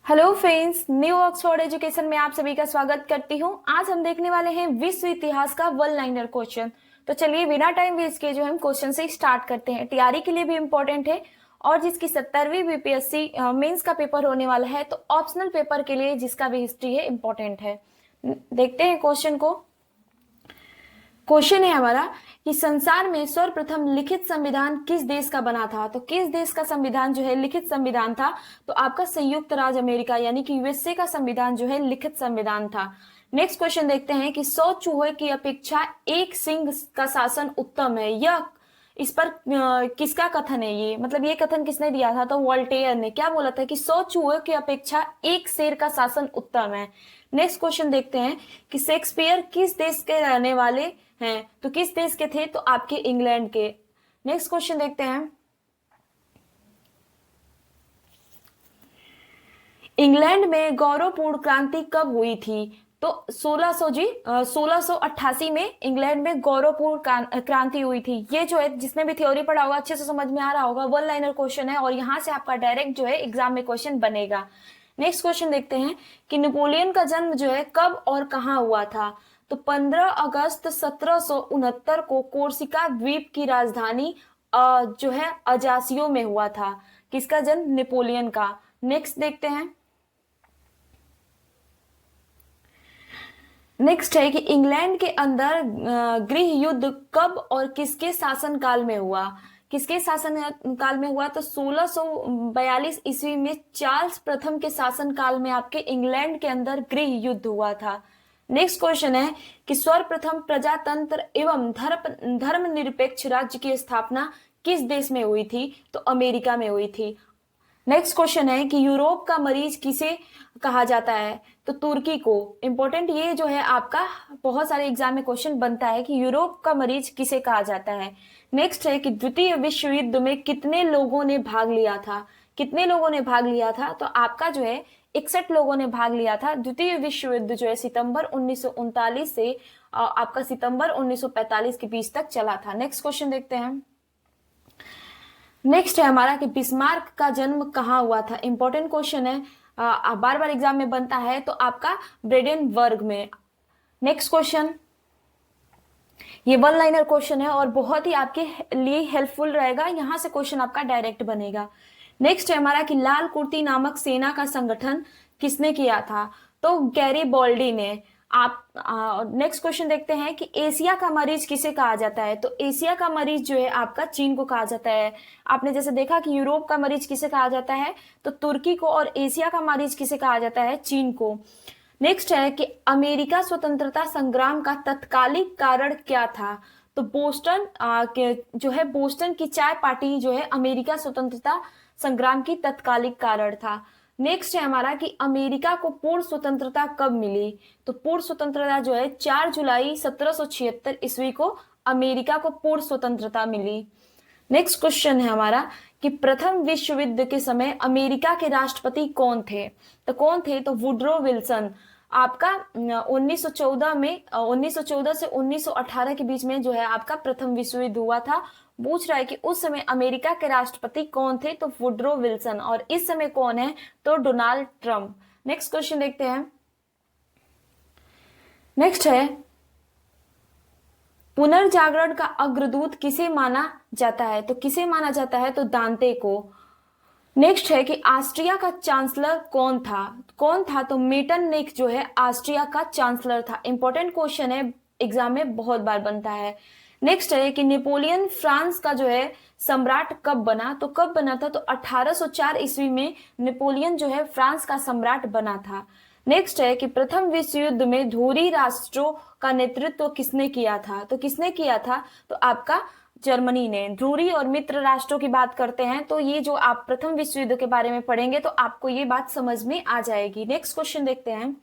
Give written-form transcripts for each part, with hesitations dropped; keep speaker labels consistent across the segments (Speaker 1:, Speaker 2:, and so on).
Speaker 1: Hello friends, new Oxford education में आप सभी का स्वागत करती हूँ। आज हम देखने वाले हैं विश्व इतिहास का वन लाइनर क्वेश्चन। तो चलिए बिना टाइम वेस्ट किए जो हम क्वेश्चन से स्टार्ट करते हैं। तैयारी के लिए भी इम्पोर्टेंट है और जिसकी 70वीं बीपीएससी मेंस का पेपर होने वाला है, तो ऑप्शनल पेपर के लिए जिसका भी हिस्ट्री है इम्पोर्टेंट है। देखते हैं क्वेश्चन को। क्वेश्चन है हमारा कि संसार में सर्वप्रथम लिखित संविधान किस देश का बना था। तो किस देश का संविधान जो है लिखित संविधान था, तो आपका संयुक्त राज्य अमेरिका यानी कि यूएसए का संविधान जो है लिखित संविधान था। नेक्स्ट क्वेश्चन देखते हैं कि 100 चूहे की अपेक्षा एक सिंह का शासन उत्तम है। यह इस पर किसका कथन है? ये मतलब ये कथन किसने दिया था? तो वोल्टेयर ने क्या बोला था कि 100 चूहे की अपेक्षा एक शेर का शासन उत्तम है। नेक्स्ट क्वेश्चन देखते हैं कि शेक्सपियर किस देश के रहने वाले हैं। तो किस देश के थे? तो आपके इंग्लैंड के। नेक्स्ट क्वेश्चन देखते हैं, इंग्लैंड में गौरवपूर्ण क्रांति कब हुई थी? तो 1688 में इंग्लैंड में गौरवपूर्ण क्रांति हुई थी। ये जो है जिसने भी थ्योरी पढ़ा होगा अच्छे से समझ में आ रहा होगा। वन लाइनर क्वेश्चन है और यहाँ से आपका डायरेक्ट जो है एग्जाम में क्वेश्चन बनेगा। नेक्स्ट क्वेश्चन देखते हैं कि नेपोलियन का जन्म जो है कब और कहाँ हुआ था। तो 15 अगस्त 1769 को कोर्सिका द्वीप की राजधानी जो है अजासियो में हुआ था। किसका जन्म? नेपोलियन का। नेक्स्ट देखते हैं, नेक्स्ट है कि इंग्लैंड के अंदर गृह युद्ध कब और किसके शासन काल में हुआ। किसके शासन काल में हुआ? तो 1642 ईस्वी में चार्ल्स प्रथम के शासन काल में आपके इंग्लैंड के अंदर गृह युद्ध हुआ था। नेक्स्ट क्वेश्चन है कि सर्वप्रथम प्रजातंत्र एवं धर्मनिरपेक्ष राज्य की स्थापना किस देश में हुई थी? तो अमेरिका में हुई थी। नेक्स्ट क्वेश्चन है कि यूरोप का मरीज किसे कहा जाता है? तो तुर्की को। इंपॉर्टेंट ये जो है आपका बहुत सारे एग्जाम में क्वेश्चन बनता है कि यूरोप का मरीज किसे कहा जाता है। नेक्स्ट है कि द्वितीय विश्व युद्ध में कितने लोगों ने भाग लिया था? कितने लोगों ने भाग लिया था? तो आपका जो है 61 लोगों ने भाग लिया था। द्वितीय विश्व युद्ध जो है सितंबर 1939 से आपका सितंबर 1945 के बीच तक चला था। नेक्स्ट क्वेश्चन देखते हैं। नेक्स्ट है हमारा कि बिस्मार्क का जन्म कहाँ हुआ था। इंपॉर्टेंट क्वेश्चन है, बार बार एग्जाम में बनता है। तो आपका ब्रेडेनबर्ग में। नेक्स्ट क्वेश्चन, ये वन लाइनर क्वेश्चन है और बहुत ही आपके लिए हेल्पफुल रहेगा। यहां से क्वेश्चन आपका डायरेक्ट बनेगा। नेक्स्ट है हमारा कि लाल कुर्ती नामक सेना का संगठन किसने किया था? तो गैरीबॉल्डी ने। आप नेक्स्ट क्वेश्चन देखते हैं कि एशिया का मरीज किसे कहा जाता है? तो एशिया का मरीज जो है आपका चीन को कहा जाता है। आपने जैसे देखा कि यूरोप का मरीज किसे कहा जाता है? तो तुर्की को। और एशिया का मरीज किसे कहा जाता है? चीन को। नेक्स्ट है कि अमेरिका स्वतंत्रता संग्राम का तत्कालिक कारण क्या था? तो बोस्टन जो है बोस्टन की चाय पार्टी जो है अमेरिका स्वतंत्रता संग्राम की तत्कालिक कारण था। नेक्स्ट है हमारा कि अमेरिका को पूर्ण स्वतंत्रता कब मिली? तो पूर्ण स्वतंत्रता जो है 4 जुलाई 1776 ईस्वी को अमेरिका को पूर्ण स्वतंत्रता मिली। नेक्स्ट क्वेश्चन है हमारा कि प्रथम विश्व युद्ध के समय अमेरिका के राष्ट्रपति कौन थे? तो कौन थे? तो वुड्रो विल्सन। आपका 1914 में 1914 से 1918 के बीच में जो है आपका प्रथम विश्व युद्ध हुआ था। पूछ रहा है कि उस समय अमेरिका के राष्ट्रपति कौन थे? तो वुड्रो विल्सन। और इस समय कौन है? तो डोनाल्ड ट्रंप। नेक्स्ट क्वेश्चन देखते हैं। नेक्स्ट है पुनर्जागरण का अग्रदूत किसे माना जाता है? तो किसे माना जाता है? तो दांते को। नेक्स्ट है कि ऑस्ट्रिया का चांसलर कौन था? कौन था? तो मेटरनिख जो है ऑस्ट्रिया का चांसलर था। इंपॉर्टेंट क्वेश्चन है, एग्जाम में बहुत बार बनता है। नेक्स्ट है कि नेपोलियन फ्रांस का जो है सम्राट कब बना? तो कब बना था? तो 1804 ईस्वी में नेपोलियन जो है फ्रांस का सम्राट बना था। नेक्स्ट है कि प्रथम विश्व युद्ध में धुरी राष्ट्रों का नेतृत्व किसने किया था? तो किसने किया था? तो आपका जर्मनी ने। ध्रुवी और मित्र राष्ट्रों की बात करते हैं तो ये जो आप प्रथम विश्व युद्ध के बारे में पढ़ेंगे तो आपको ये बात समझ में आ जाएगी। नेक्स्ट क्वेश्चन देखते हैं।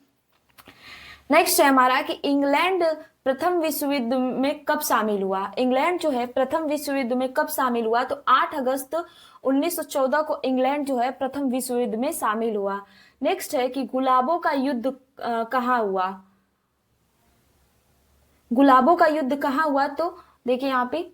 Speaker 1: नेक्स्ट है हमारा कि इंग्लैंड प्रथम विश्व युद्ध में कब शामिल हुआ? इंग्लैंड जो है प्रथम विश्व युद्ध में कब शामिल हुआ? तो 8 अगस्त 1914 को इंग्लैंड जो है प्रथम विश्व युद्ध में शामिल हुआ। नेक्स्ट है कि गुलाबों का युद्ध कहाँ हुआ? गुलाबों का युद्ध कहाँ हुआ? तो देखिए यहाँ पे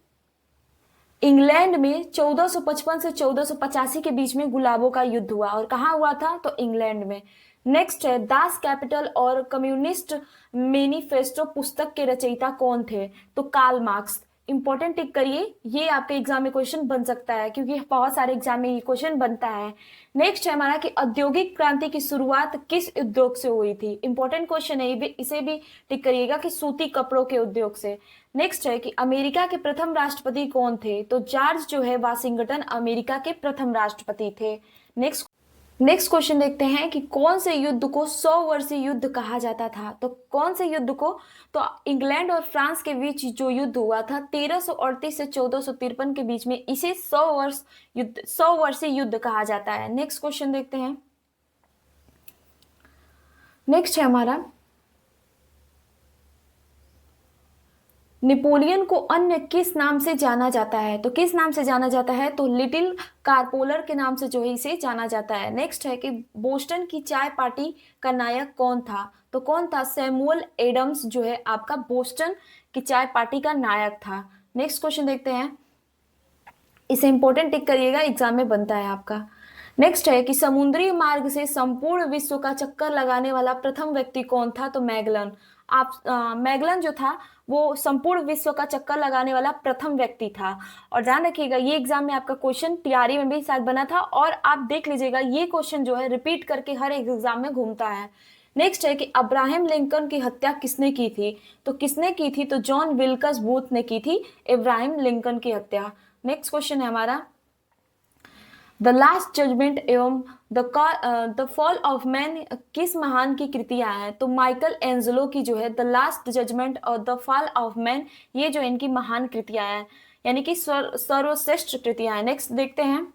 Speaker 1: इंग्लैंड में 1455 से 1485 के बीच में गुलाबों का युद्ध हुआ, और कहाँ हुआ था? तो इंग्लैंड में। नेक्स्ट है, दास कैपिटल और कम्युनिस्ट मैनिफेस्टो पुस्तक के रचयिता कौन थे? तो कार्ल मार्क्स। इंपॉर्टेंट टिक करिए, ये आपके एग्जाम में क्वेश्चन बन सकता है, क्योंकि बहुत सारे एग्जाम में ये क्वेश्चन बनता है। नेक्स्ट है हमारा कि औद्योगिक क्रांति की शुरुआत किस उद्योग से हुई थी? इंपॉर्टेंट क्वेश्चन है, इसे भी टिक करिएगा कि सूती कपड़ों के उद्योग से। नेक्स्ट है कि अमेरिका के प्रथम राष्ट्रपति कौन थे? तो जॉर्ज जो है वाशिंगटन अमेरिका के प्रथम राष्ट्रपति थे। नेक्स्ट क्वेश्चन देखते हैं कि कौन से युद्ध को 100 वर्षीय युद्ध कहा जाता था? तो कौन से युद्ध को? तो इंग्लैंड और फ्रांस के बीच जो युद्ध हुआ था 1338 से 1453 के बीच में, इसे 100 वर्षीय युद्ध कहा जाता है। नेक्स्ट क्वेश्चन देखते हैं। नेक्स्ट है हमारा, नेपोलियन को अन्य किस नाम से जाना जाता है? तो किस नाम से जाना जाता है? तो लिटिल कारपोलर के नाम से जो है इसे जाना जाता है। नेक्स्ट है कि बोस्टन की चाय पार्टी का नायक कौन था? तो कौन था? सैमुअल एडम्स जो है आपका बोस्टन की चाय पार्टी का नायक था। नेक्स्ट क्वेश्चन देखते हैं, इसे इंपॉर्टेंट टिक करिएगा, एग्जाम में बनता है आपका। नेक्स्ट है कि समुद्री मार्ग से संपूर्ण विश्व का चक्कर लगाने वाला प्रथम व्यक्ति कौन था? तो मैगलन। मैगलन जो था वो संपूर्ण विश्व का चक्कर लगाने वाला प्रथम व्यक्ति था। और ध्यान रखिएगा, ये एग्जाम में आपका क्वेश्चन टीआरई में भी शायद बना था, और आप देख लीजिएगा ये क्वेश्चन जो है रिपीट करके हर एक एग्जाम में घूमता है। नेक्स्ट है कि अब्राहम लिंकन की हत्या किसने की थी? तो किसने की थी? तो जॉन विल्कस बूथ ने की थी इब्राहिम लिंकन की हत्या। नेक्स्ट क्वेश्चन है हमारा, द लास्ट जजमेंट एवं द फॉल ऑफ मैन किस महान की कृतियां हैं? तो माइकल एंजेलो की जो है द लास्ट जजमेंट और द फॉल ऑफ मैन, ये जो इनकी महान कृतियां हैं, यानी कि सर्वश्रेष्ठ कृतियां हैं। नेक्स्ट देखते हैं।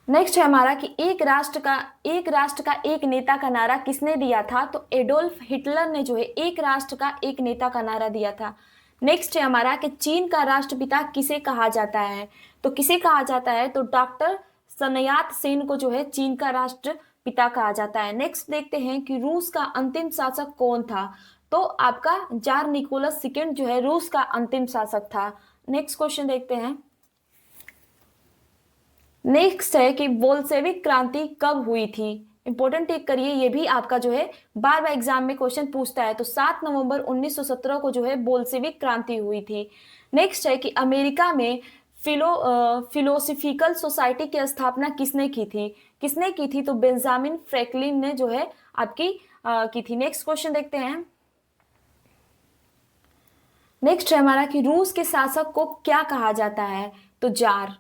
Speaker 1: नेक्स्ट है हमारा कि एक राष्ट्र का एक नेता का नारा किसने दिया था? तो एडोल्फ हिटलर ने जो है एक राष्ट्र का एक नेता का नारा दिया था। नेक्स्ट है हमारा कि चीन का राष्ट्रपिता किसे कहा जाता है? तो किसे कहा जाता है? तो डॉक्टर सनयात सेन को जो है चीन का राष्ट्रपिता कहा जाता है। नेक्स्ट देखते हैं कि रूस का अंतिम शासक कौन था? तो आपका जार निकोलस सेकंड जो है रूस का अंतिम शासक था। नेक्स्ट क्वेश्चन देखते हैं। नेक्स्ट है कि बोल्शेविक क्रांति कब हुई थी? इंपॉर्टेंट टिक करिए, ये भी आपका जो है बार बार एग्जाम में क्वेश्चन पूछता है। तो 7 नवंबर 1917 को जो है बोल्शेविक क्रांति हुई थी। नेक्स्ट है कि अमेरिका में फिलोसफिकल सोसाइटी की स्थापना किसने की थी? किसने की थी? तो बेंजामिन फ्रैंकलिन ने जो है आपकी की थी। नेक्स्ट क्वेश्चन देखते हैं। नेक्स्ट है हमारा कि रूस के शासक को क्या कहा जाता है? तो जार।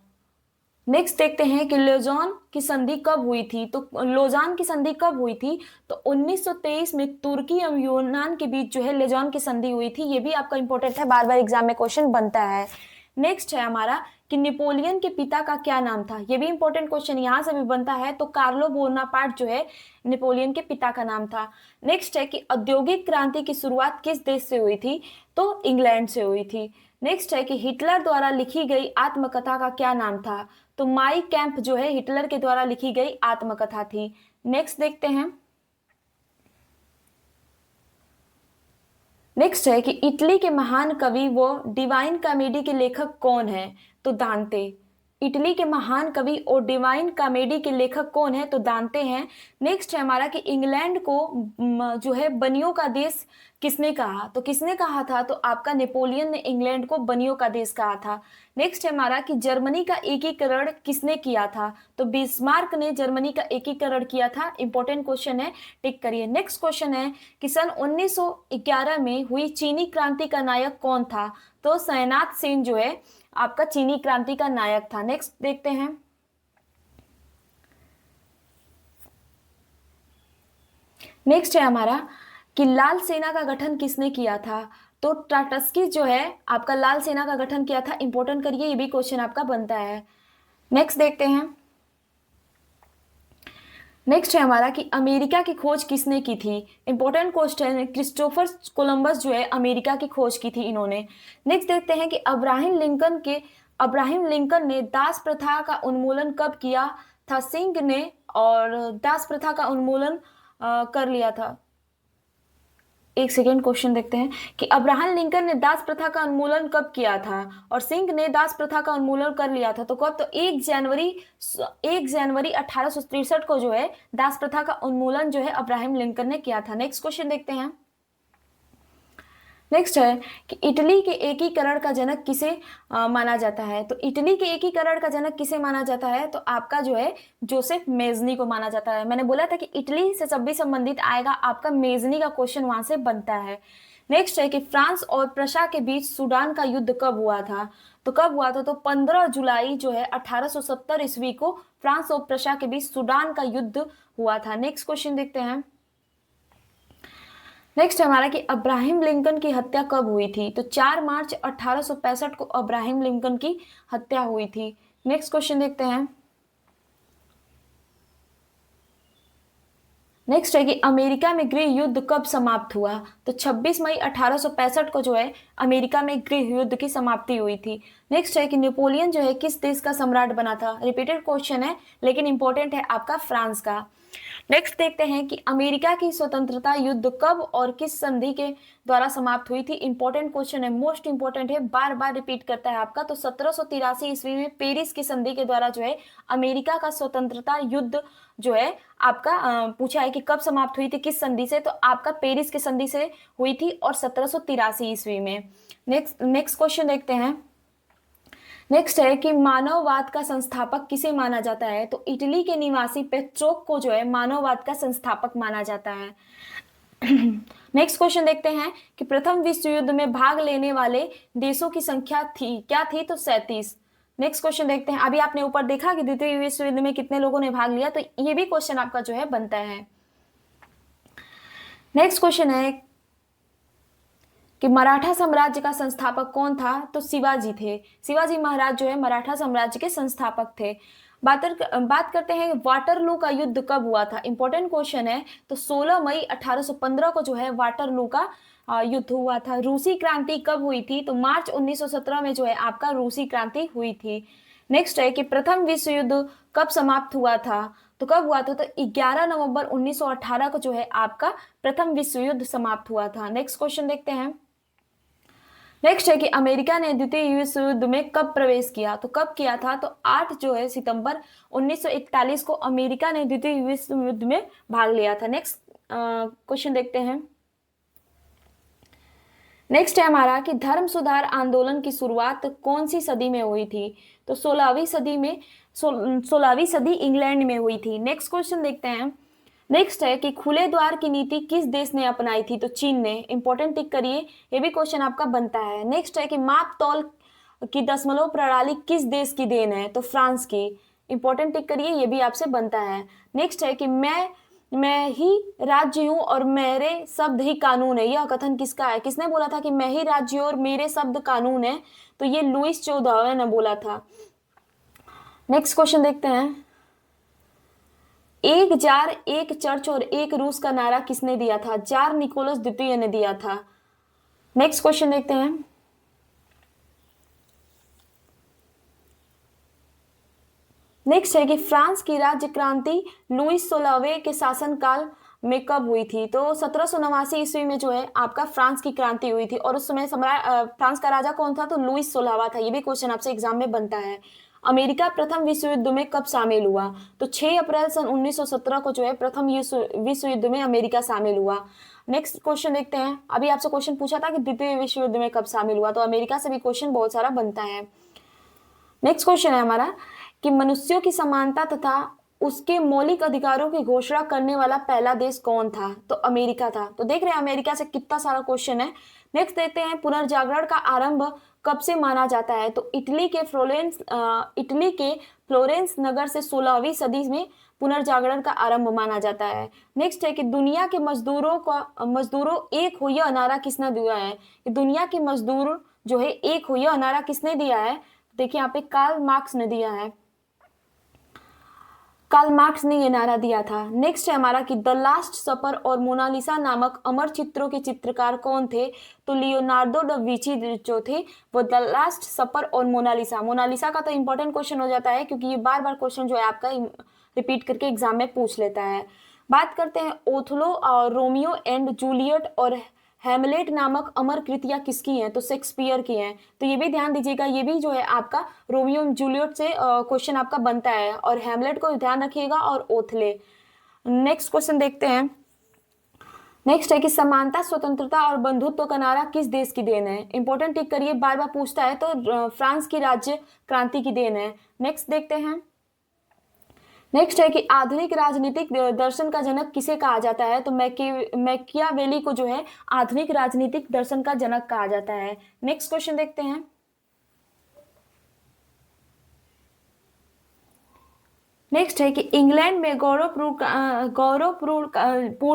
Speaker 1: नेक्स्ट देखते हैं कि लोजान की संधि कब हुई थी? तो लोजान की संधि कब हुई थी? तो 1923 में तुर्की एवं यूनान के बीच जो है लोजान की संधि हुई थी। ये भी आपका इंपॉर्टेंट है, बार बार एग्जाम में क्वेश्चन बनता है। नेक्स्ट है हमारा कि नेपोलियन के पिता का क्या नाम था? ये भी इंपॉर्टेंट क्वेश्चन यहाँ से भी बनता है। तो कार्लो बोनापार्ट जो है नेपोलियन के पिता का नाम था। नेक्स्ट है कि औद्योगिक क्रांति की शुरुआत किस देश से हुई थी? तो इंग्लैंड से हुई थी। नेक्स्ट है कि हिटलर द्वारा लिखी गई आत्मकथा का क्या नाम था? तो माई कैंप जो है हिटलर के द्वारा लिखी गई आत्मकथा थी। नेक्स्ट देखते हैं। नेक्स्ट है कि इटली के महान कवि व डिवाइन कॉमेडी के लेखक कौन है? तो दांते। इटली के महान कवि और डिवाइन कॉमेडी के लेखक कौन है? तो दांते हैं। नेक्स्ट है हमारा कि इंग्लैंड को जो है बनियों का देश किसने कहा? तो किसने कहा था? तो आपका नेपोलियन ने इंग्लैंड को बनियों का देश कहा था। नेक्स्ट है हमारा कि जर्मनी का एकीकरण किसने किया था? तो बिस्मार्क ने जर्मनी का एकीकरण किया था। इंपॉर्टेंट क्वेश्चन है, टिक करिए। नेक्स्ट क्वेश्चन है कि सन 1911 में हुई चीनी क्रांति का नायक कौन था? तो सैनाथ सेन जो है आपका चीनी क्रांति का नायक था। नेक्स्ट देखते हैं। नेक्स्ट है हमारा कि लाल सेना का गठन किसने किया था? तो ट्राटस्की जो है आपका लाल सेना का गठन किया था। इंपॉर्टेंट करिए, ये भी क्वेश्चन आपका बनता है। नेक्स्ट देखते हैं। नेक्स्ट है हमारा कि अमेरिका की खोज किसने की थी? इंपॉर्टेंट क्वेश्चन है। क्रिस्टोफर कोलंबस जो है अमेरिका की खोज की थी इन्होंने। नेक्स्ट देखते हैं कि अब्राहम लिंकन ने दास प्रथा का उन्मूलन कब किया था? सिंह ने और दास प्रथा का उन्मूलन कर लिया था। एक सेकेंड, क्वेश्चन देखते हैं कि अब्राहम लिंकन ने दास प्रथा का उन्मूलन कब किया था, और सिंह ने दास प्रथा का उन्मूलन कर लिया था तो कब, तो 1 जनवरी 1863 को जो है दास प्रथा का उन्मूलन जो है अब्राहम लिंकन ने किया था। नेक्स्ट क्वेश्चन देखते हैं। नेक्स्ट है कि इटली के एकीकरण का जनक किसे माना जाता है, तो इटली के एकीकरण का जनक किसे माना जाता है, तो आपका जो है जोसेफ मेजनी को माना जाता है। मैंने बोला था कि इटली से जब भी संबंधित आएगा आपका मेजनी का क्वेश्चन वहां से बनता है। नेक्स्ट है कि फ्रांस और प्रशा के बीच सूडान का युद्ध कब हुआ था, तो कब हुआ था, तो 15 जुलाई जो है 1870 ईस्वी को फ्रांस और प्रशा के बीच सूडान का युद्ध हुआ था। नेक्स्ट क्वेश्चन देखते हैं। नेक्स्ट हमारा कि अब्राहम लिंकन की हत्या कब हुई थी, तो 4 मार्च 1865 को अब्राहम लिंकन की हत्या हुई थी। नेक्स्ट क्वेश्चन देखते हैं। नेक्स्ट है कि अमेरिका में गृह युद्ध कब समाप्त हुआ, तो 26 मई 1865 को जो है अमेरिका में गृह युद्ध की समाप्ति हुई थी। नेक्स्ट है कि नेपोलियन जो है किस देश का सम्राट बना था, रिपीटेड क्वेश्चन है लेकिन इंपॉर्टेंट है, आपका फ्रांस का। नेक्स्ट देखते हैं कि अमेरिका की स्वतंत्रता युद्ध कब और किस संधि के द्वारा समाप्त हुई थी, इंपॉर्टेंट क्वेश्चन है, मोस्ट इंपॉर्टेंट है, बार बार रिपीट करता है आपका। तो 1783 ईस्वी में पेरिस की संधि के द्वारा जो है अमेरिका का स्वतंत्रता युद्ध जो है आपका पूछा है कि कब समाप्त हुई थी, किस संधि से, तो आपका पेरिस की संधि से हुई थी और 1783 ईस्वी में। नेक्स्ट क्वेश्चन देखते हैं। नेक्स्ट है कि मानववाद का संस्थापक किसे माना जाता है, तो इटली के निवासी पेट्रोक को जो है मानववाद का संस्थापक माना जाता है। नेक्स्ट क्वेश्चन देखते हैं कि प्रथम विश्व युद्ध में भाग लेने वाले देशों की संख्या थी क्या थी, तो 37। नेक्स्ट क्वेश्चन देखते हैं। अभी आपने ऊपर देखा कि द्वितीय विश्व युद्ध में कितने लोगों ने भाग लिया, तो ये भी क्वेश्चन आपका जो है बनता है। नेक्स्ट क्वेश्चन है कि मराठा साम्राज्य का संस्थापक कौन था, तो शिवाजी थे। शिवाजी महाराज जो है मराठा साम्राज्य के संस्थापक थे। बात करते हैं वाटरलू का युद्ध कब हुआ था, इंपॉर्टेंट क्वेश्चन है, तो 16 मई 1815 को जो है वाटरलू का युद्ध हुआ था। रूसी क्रांति कब हुई थी, तो मार्च 1917 में जो है आपका रूसी क्रांति हुई थी। नेक्स्ट है कि प्रथम विश्व युद्ध कब समाप्त हुआ था, तो कब हुआ था, तो 11 नवंबर 1918 को जो है आपका प्रथम विश्व युद्ध समाप्त हुआ था। नेक्स्ट क्वेश्चन देखते हैं। नेक्स्ट है कि अमेरिका ने द्वितीय विश्व युद्ध में कब प्रवेश किया, तो कब किया था, तो 8 जो है सितंबर 1941 को अमेरिका ने द्वितीय विश्व युद्ध में भाग लिया था। नेक्स्ट क्वेश्चन देखते हैं। नेक्स्ट है हमारा कि धर्म सुधार आंदोलन की शुरुआत कौन सी सदी में हुई थी, तो 16वीं सदी इंग्लैंड में हुई थी। नेक्स्ट क्वेश्चन देखते हैं। नेक्स्ट है कि खुले द्वार की नीति किस देश ने अपनाई थी, तो चीन ने, इंपॉर्टेंट टिक करिए, ये भी क्वेश्चन आपका बनता है। नेक्स्ट है कि माप तौल की दशमलव प्रणाली किस देश की देन है, तो फ्रांस की, इंपॉर्टेंट टिक करिए, ये भी आपसे बनता है। नेक्स्ट है कि मैं ही राज्य हूं और मेरे शब्द ही कानून है, यह कथन किसका है, किसने बोला था कि मैं ही राज्य हूं और मेरे शब्द कानून है, तो ये लुईस 14वें ने बोला था। नेक्स्ट क्वेश्चन देखते हैं। एक जार, एक चर्च और एक रूस का नारा किसने दिया था, जार निकोलस द्वितीय ने दिया था। नेक्स्ट क्वेश्चन देखते हैं। नेक्स्ट है कि फ्रांस की राज्य क्रांति लुईस 16वें के शासनकाल में कब हुई थी, तो 1789 ईस्वी में जो है आपका फ्रांस की क्रांति हुई थी, और उस समय सम्राट फ्रांस का राजा कौन था, तो लुईस 16वां था। ये भी क्वेश्चन आपसे एग्जाम में बनता है। अमेरिका प्रथम विश्व युद्ध में कब शामिल हुआ, तो 6 अप्रैल सन 1917 को जो है प्रथम विश्व युद्ध में अमेरिका शामिल हुआ। नेक्स्ट क्वेश्चन देखते हैं। अभी आपसे क्वेश्चन पूछा था कि द्वितीय विश्व युद्ध में कब शामिल हुआ, तो अमेरिका से भी क्वेश्चन बहुत सारा बनता है। नेक्स्ट क्वेश्चन है हमारा कि मनुष्यों की समानता तथा उसके मौलिक अधिकारों की घोषणा करने वाला पहला देश कौन था, तो अमेरिका था। तो देख रहे हैं अमेरिका से कितना सारा क्वेश्चन है। नेक्स्ट देखते हैं पुनर्जागरण का आरंभ कब से माना जाता है, तो इटली के फ्लोरेंस नगर से 16वीं सदी में पुनर्जागरण का आरंभ माना जाता है। नेक्स्ट है कि दुनिया के मजदूरों एक हो यह नारा किसने दिया है, कि दुनिया के मजदूर जो है एक हो यह नारा किसने दिया है, देखिए यहाँ पे कार्ल मार्क्स ने दिया है, कार्ल मार्क्स ने ये नारा दिया था। नेक्स्ट है हमारा कि द लास्ट सपर और मोनालिसा नामक अमर चित्रों के चित्रकार कौन थे, तो लियोनार्डो ड विंची जो थे वो द लास्ट सपर और मोनालिसा का तो इंपॉर्टेंट क्वेश्चन हो जाता है, क्योंकि ये बार बार क्वेश्चन जो है आपका रिपीट करके एग्जाम में पूछ लेता है। बात करते हैं ओथलो और रोमियो एंड जूलियट और हैमलेट नामक अमर कृतियां किसकी हैं? तो शेक्सपियर की हैं। तो ये भी ध्यान दीजिएगा, ये भी जो है आपका रोमियो जूलियट से क्वेश्चन आपका बनता है, और हैमलेट को ध्यान रखिएगा, और ओथले। नेक्स्ट क्वेश्चन देखते हैं। नेक्स्ट है कि समानता, स्वतंत्रता और बंधुत्व का नारा किस देश की देन है? इंपॉर्टेंट टिक करिए, बार बार पूछता है, तो फ्रांस की राज्य क्रांति की देन है। नेक्स्ट देखते हैं। नेक्स्ट है कि आधुनिक राजनीतिक दर्शन का जनक किसे कहा जाता है? तो मैकियावेली को जो है आधुनिक राजनीतिक दर्शन का जनक कहा जाता है। नेक्स्ट क्वेश्चन देखते हैं। नेक्स्ट है कि इंग्लैंड में गौरवपूर्ण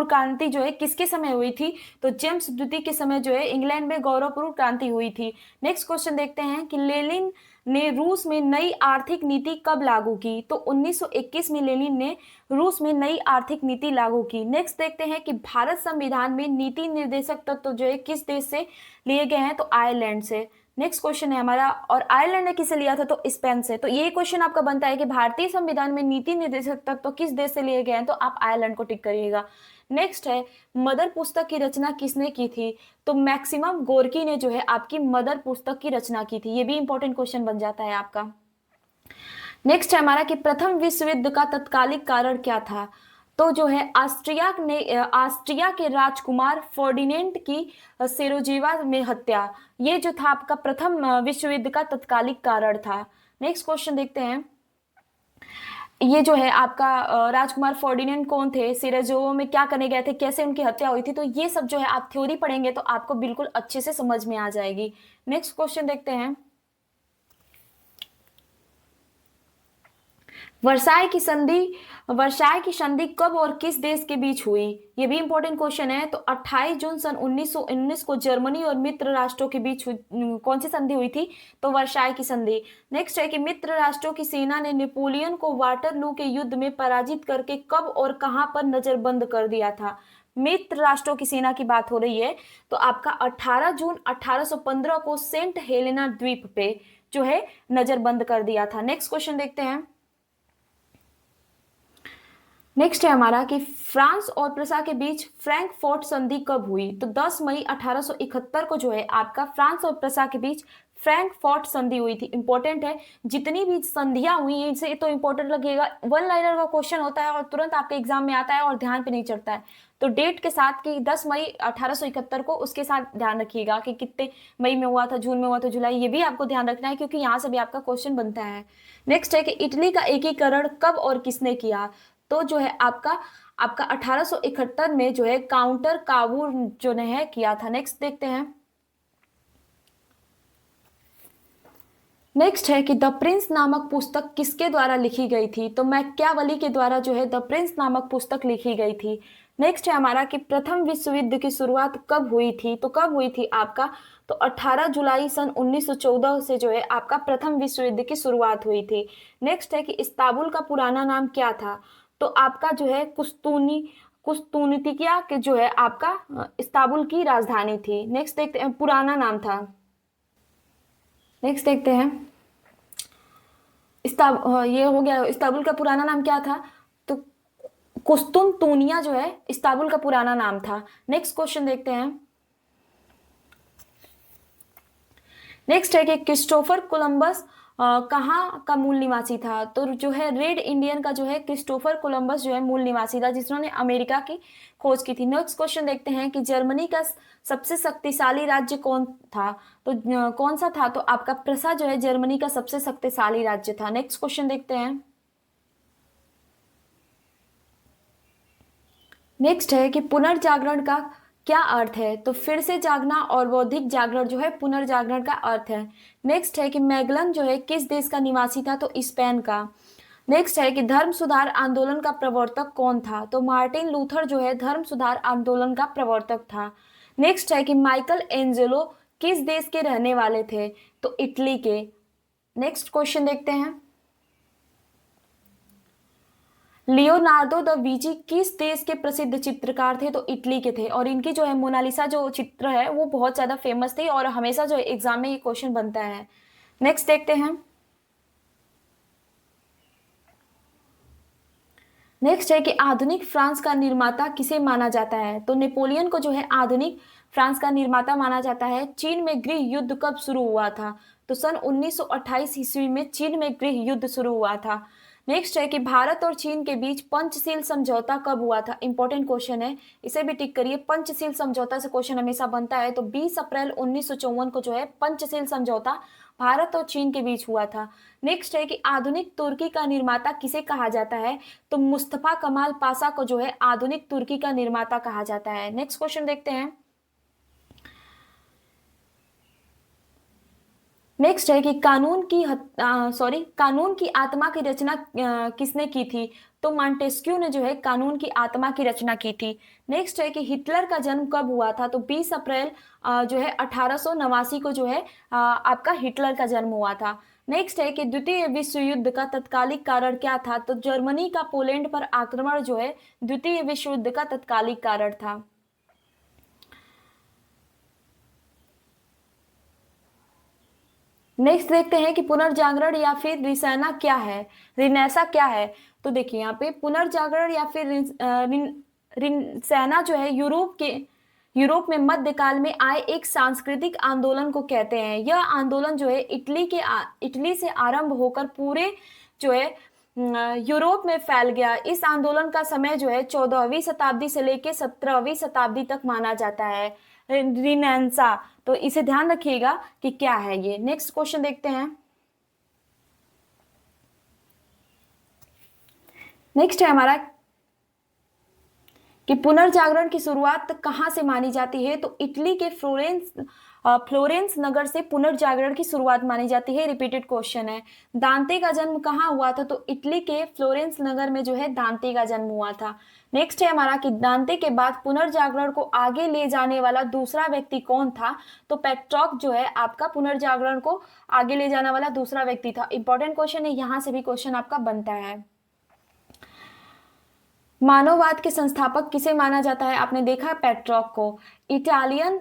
Speaker 1: क्रांति जो है किसके समय हुई थी? तो जेम्स द्वितीय के समय जो है इंग्लैंड में गौरवपूर्ण क्रांति हुई थी। नेक्स्ट क्वेश्चन देखते हैं कि लेनिन ने रूस में नई आर्थिक नीति कब लागू की? तो 1921 में लेनिन ने रूस में नई आर्थिक नीति लागू की। नेक्स्ट देखते हैं कि भारत संविधान में नीति निर्देशक तत्व जो है किस देश से लिए गए हैं? तो आयरलैंड से। नेक्स्ट क्वेश्चन है हमारा, और आयरलैंड ने किसे लिया था? तो स्पेन से। तो ये क्वेश्चन आपका बनता है कि भारतीय संविधान में नीति निर्देशक तत्व तो किस देश से लिए गए हैं? तो आप आयरलैंड को टिक करिएगा। नेक्स्ट है, मदर पुस्तक की रचना किसने की थी? तो मैक्सिमम गोर्की ने जो है आपकी मदर पुस्तक की रचना की थी। ये भी इंपॉर्टेंट क्वेश्चन बन जाता है आपका। नेक्स्ट है हमारा कि प्रथम विश्व युद्ध का तत्कालिक कारण क्या था? तो जो है ऑस्ट्रिया के राजकुमार फर्डिनेंड की सेरोजेवा में हत्या, ये जो था आपका प्रथम विश्व युद्ध का तत्कालिक कारण था। नेक्स्ट क्वेश्चन देखते हैं। ये जो है आपका राजकुमार फर्डिनेंड कौन थे? सेरोजेवा में क्या करने गए थे? कैसे उनकी हत्या हुई थी? तो ये सब जो है आप थ्योरी पढ़ेंगे तो आपको बिल्कुल अच्छे से समझ में आ जाएगी। नेक्स्ट क्वेश्चन देखते हैं। वर्साई की संधि कब और किस देश के बीच हुई? ये भी इंपॉर्टेंट क्वेश्चन है। तो 28 जून सन 1919 को जर्मनी और मित्र राष्ट्रों के बीच कौन सी संधि हुई थी? तो वर्साई की संधि। नेक्स्ट है कि मित्र राष्ट्रों की सेना ने नेपोलियन को वाटरलू के युद्ध में पराजित करके कब और कहां पर नजरबंद कर दिया था? मित्र राष्ट्रों की सेना की बात हो रही है। तो आपका 18 जून 1815 को सेंट हेलेना द्वीप पे जो है नजरबंद कर दिया था। नेक्स्ट क्वेश्चन देखते हैं। नेक्स्ट है हमारा कि फ्रांस और प्रसा के बीच फ्रैंकफर्ट संधि कब हुई? तो 10 मई 1871 को जो है आपका फ्रांस और प्रसा के बीच फ्रैंकफर्ट संधि हुई थी। इंपॉर्टेंट है, जितनी भी संधियां हुई हैं इनसे तो इंपॉर्टेंट लगेगा। वन लाइनर का क्वेश्चन होता है और तुरंत आपके एग्जाम में आता है और ध्यान पे नहीं चढ़ता है। तो डेट के साथ कि 10 मई 1871 को, उसके साथ ध्यान रखिएगा कि कितने मई में हुआ था, जून में हुआ था, जुलाई, ये भी आपको ध्यान रखना है क्योंकि यहाँ से भी आपका क्वेश्चन बनता है। नेक्स्ट है कि इटली का एकीकरण कब और किसने किया? तो जो है आपका 1871 में जो है काउंटर कावूर जो ने है किया था। नेक्स्ट देखते हैं। नेक्स्ट है कि द प्रिंस नामक पुस्तक किसके द्वारा लिखी गई थी? तो मैकियावेली के द्वारा जो है द प्रिंस नामक पुस्तक लिखी गई थी। नेक्स्ट है हमारा कि प्रथम विश्व युद्ध की शुरुआत कब हुई थी? तो कब हुई थी आपका? तो 18 जुलाई सन 1914 से जो है आपका प्रथम विश्व युद्ध की शुरुआत हुई थी। नेक्स्ट है कि इस्तांबुल का पुराना नाम क्या था? तो आपका जो है कुस्तुनतिया के जो है आपका इस्तांबुल की राजधानी थी। नेक्स्ट देखते हैं, पुराना नाम था। नेक्स्ट देखते हैं। ये हो गया, इस्तांबुल का पुराना नाम क्या था? तो कुस्तुनतुनिया जो है इस्तांबुल का पुराना नाम था। नेक्स्ट क्वेश्चन देखते हैं। नेक्स्ट है कि क्रिस्टोफर कोलंबस कहाँ का मूल निवासी था? तो जो है रेड इंडियन का जो है क्रिस्टोफर कोलंबस जो है मूल निवासी था, जिन्होंने अमेरिका की खोज की थी। नेक्स्ट क्वेश्चन देखते हैं कि जर्मनी का सबसे शक्तिशाली राज्य कौन था? तो कौन सा था? तो आपका प्रसा जो है जर्मनी का सबसे शक्तिशाली राज्य था। नेक्स्ट क्वेश्चन देखते हैं। नेक्स्ट है कि पुनर्जागरण का क्या अर्थ है? तो फिर से जागना, और बौद्धिक जागरण जो है पुनर्जागरण का अर्थ है। नेक्स्ट है कि मैगलन जो है किस देश का निवासी था? तो स्पेन का। नेक्स्ट है कि धर्म सुधार आंदोलन का प्रवर्तक कौन था? तो मार्टिन लूथर जो है धर्म सुधार आंदोलन का प्रवर्तक था। नेक्स्ट है कि माइकल एंजेलो किस देश के रहने वाले थे? तो इटली के। नेक्स्ट क्वेश्चन देखते हैं। लियोनार्डो द विंची किस देश के प्रसिद्ध चित्रकार थे? तो इटली के थे, और इनकी जो है मोनालिसा जो चित्र है वो बहुत ज्यादा फेमस थी और हमेशा जो है एग्जाम में ये क्वेश्चन बनता है। नेक्स्ट देखते हैं। नेक्स्ट है कि आधुनिक फ्रांस का निर्माता किसे माना जाता है? तो नेपोलियन को जो है आधुनिक फ्रांस का निर्माता माना जाता है। चीन में गृह युद्ध कब शुरू हुआ था? तो सन 1928 ईस्वी में चीन में गृह युद्ध शुरू हुआ था। नेक्स्ट है कि भारत और चीन के बीच पंचशील समझौता कब हुआ था? इंपॉर्टेंट क्वेश्चन है, इसे भी टिक करिए। पंचशील समझौता से क्वेश्चन हमेशा बनता है। तो 20 अप्रैल 1954 को जो है पंचशील समझौता भारत और चीन के बीच हुआ था। नेक्स्ट है कि आधुनिक तुर्की का निर्माता किसे कहा जाता है? तो मुस्तफा कमाल पाशा को जो है आधुनिक तुर्की का निर्माता कहा जाता है। नेक्स्ट क्वेश्चन देखते हैं। नेक्स्ट है कि कानून की आत्मा की रचना किसने की थी? तो मॉन्टेस्क्यू ने जो है कानून की आत्मा की रचना की थी। नेक्स्ट है कि हिटलर का जन्म कब हुआ था? तो 20 अप्रैल जो है 1889 को जो है आपका हिटलर का जन्म हुआ था। नेक्स्ट है कि द्वितीय विश्व युद्ध का तत्कालिक कारण क्या था? तो जर्मनी का पोलैंड पर आक्रमण जो है द्वितीय विश्व युद्ध का तत्कालिक कारण था। नेक्स्ट देखते हैं कि पुनर्जागरण या फिर रिसैना क्या है, रिनेसा क्या है? तो देखिए यहाँ पे पुनर्जागरण या फिर रिनसैना जो है यूरोप में मध्यकाल में आए एक सांस्कृतिक आंदोलन को कहते हैं। यह आंदोलन जो है इटली से आरंभ होकर पूरे जो है यूरोप में फैल गया। इस आंदोलन का समय जो है 14वीं शताब्दी से लेकर 17वीं शताब्दी तक माना जाता है। रिनेंसा, तो इसे ध्यान रखिएगा कि क्या है ये। नेक्स्ट क्वेश्चन देखते हैं। नेक्स्ट है हमारा कि पुनर्जागरण की शुरुआत कहां से मानी जाती है? तो इटली के फ्लोरेंस नगर से पुनर्जागरण की शुरुआत मानी जाती है। रिपीटेड क्वेश्चन है। दांते का जन्म कहाँ हुआ था? तो इटली के फ्लोरेंस नगर में जो है दांते का जन्म हुआ था। नेक्स्ट है हमारा कि दांते के बाद पुनर्जागरण को आगे ले जाने वाला दूसरा व्यक्ति कौन था? तो पेट्रॉक जो है आपका पुनर्जागरण को आगे ले जाने वाला दूसरा व्यक्ति था। इंपॉर्टेंट क्वेश्चन है, यहां से भी क्वेश्चन आपका बनता है। मानववाद के संस्थापक किसे माना जाता है? आपने देखा पेट्रॉक को। इटालियन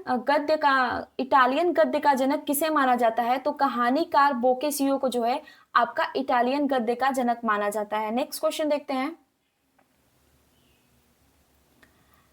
Speaker 1: गद्य का जनक किसे माना जाता है? तो कहानीकार बोकेसियो को जो है आपका इटालियन गद्य का जनक माना जाता है। नेक्स्ट क्वेश्चन देखते हैं।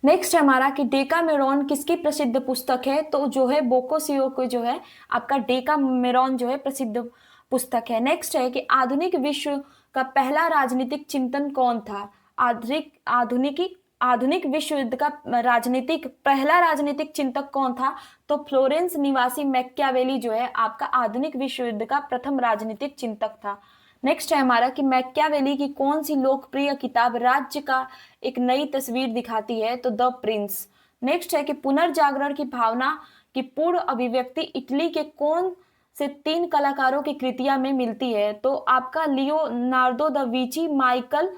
Speaker 1: नेक्स्ट हमारा कि डेकामेरॉन किसकी प्रसिद्ध पुस्तक है? तो जो है बोकोसियो को जो है आपका डेकामेरॉन जो है प्रसिद्ध पुस्तक है। नेक्स्ट है कि आधुनिक विश्व का पहला राजनीतिक चिंतन कौन था? आधुनिक विश्व युद्ध का पहला राजनीतिक चिंतक कौन था? तो फ्लोरेंस निवासी मैकियावेली जो है आपका आधुनिक विश्व युद्ध का प्रथम राजनीतिक चिंतक था। नेक्स्ट है हमारा कि मैकियावेली की कौन सी लोकप्रिय किताब राज्य का एक नई तस्वीर दिखाती है? तो द प्रिंस। नेक्स्ट है कि पुनर्जागरण की भावना की पूर्ण अभिव्यक्ति इटली के कौन से 3 कलाकारों की कृतियां में मिलती है? तो आपका Leonardo da Vinci, Michael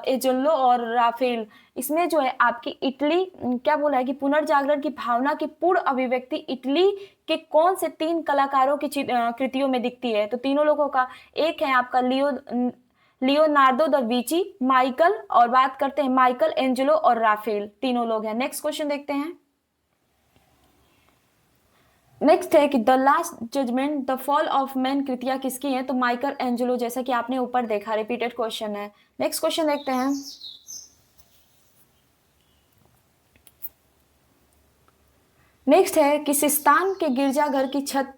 Speaker 1: Angelo और राफेल। इसमें जो है आपकी इटली क्या बोला है कि पुनर्जागरण की भावना की पूर्ण अभिव्यक्ति इटली के कौन से 3 कलाकारों की कृतियों में दिखती है? तो तीनों लोगों का एक है आपका लियोनार्डो द विंची, माइकल और बात करते हैं माइकल एंजेलो और राफेल, तीनों लोग हैं। नेक्स्ट क्वेश्चन देखते हैं। नेक्स्ट है कि the last judgement, the fall of man कृतियां किसकी हैं? तो माइकल एंजेलो, जैसा कि आपने ऊपर देखा, रिपीटेड क्वेश्चन है। नेक्स्ट क्वेश्चन देखते हैं। नेक्स्ट है कि सिस्तान के गिरजाघर की छत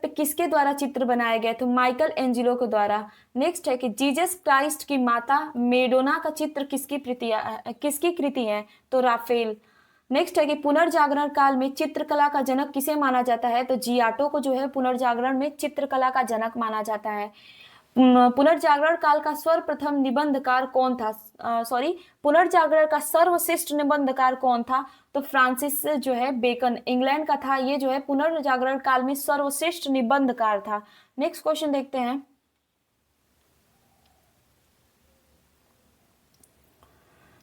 Speaker 1: पे किसके द्वारा चित्र बनाए गए? तो माइकल एंजेलो के द्वारा। नेक्स्ट है कि जीसस क्राइस्ट की माता मेडोना का चित्र किसकी कृति है? तो राफेल। नेक्स्ट है कि पुनर्जागरण काल में चित्रकला का जनक किसे माना जाता है? तो जियाटो को जो है पुनर्जागरण में चित्रकला का जनक माना जाता है। पुनर्जागरण काल का सर्वप्रथम निबंधकार कौन था? पुनर्जागरण का सर्वश्रेष्ठ निबंधकार कौन था? तो फ्रांसिस जो है बेकन, इंग्लैंड का था। ये जो है पुनर्जागरण काल में सर्वश्रेष्ठ निबंधकार था। नेक्स्ट क्वेश्चन देखते हैं।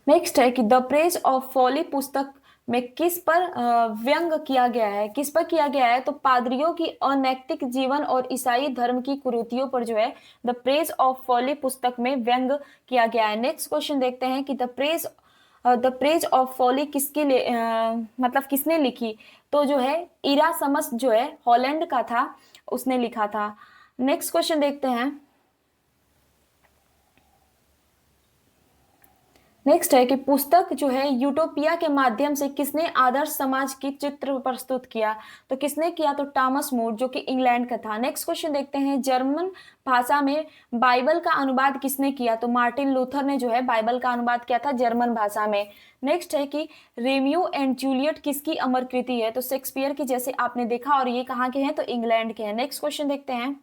Speaker 1: नेक्स्ट है कि द प्रेज ऑफ फॉली पुस्तक में किस पर व्यंग किया गया है? किस पर किया गया है? तो पादरियों की अनैतिक जीवन और ईसाई धर्म की कुरीतियों पर जो है द प्रेज ऑफ फॉली पुस्तक में व्यंग किया गया है। नेक्स्ट क्वेश्चन देखते हैं कि द प्रेज ऑफ फॉली मतलब किसने लिखी? तो जो है इरासमस जो है हॉलैंड का था, उसने लिखा था। नेक्स्ट क्वेश्चन देखते हैं। नेक्स्ट है कि पुस्तक जो है यूटोपिया के माध्यम से किसने आदर्श समाज की चित्र प्रस्तुत किया? तो किसने किया? तो टॉमस मोर, जो कि इंग्लैंड का था। नेक्स्ट क्वेश्चन देखते हैं, जर्मन भाषा में बाइबल का अनुवाद किसने किया? तो मार्टिन लूथर ने जो है बाइबल का अनुवाद किया था जर्मन भाषा में। नेक्स्ट है कि रोमियो एंड जूलियट किसकी अमर कृति है? तो शेक्सपियर की, जैसे आपने देखा, और ये कहाँ के हैं? तो इंग्लैंड के हैं। नेक्स्ट क्वेश्चन देखते हैं।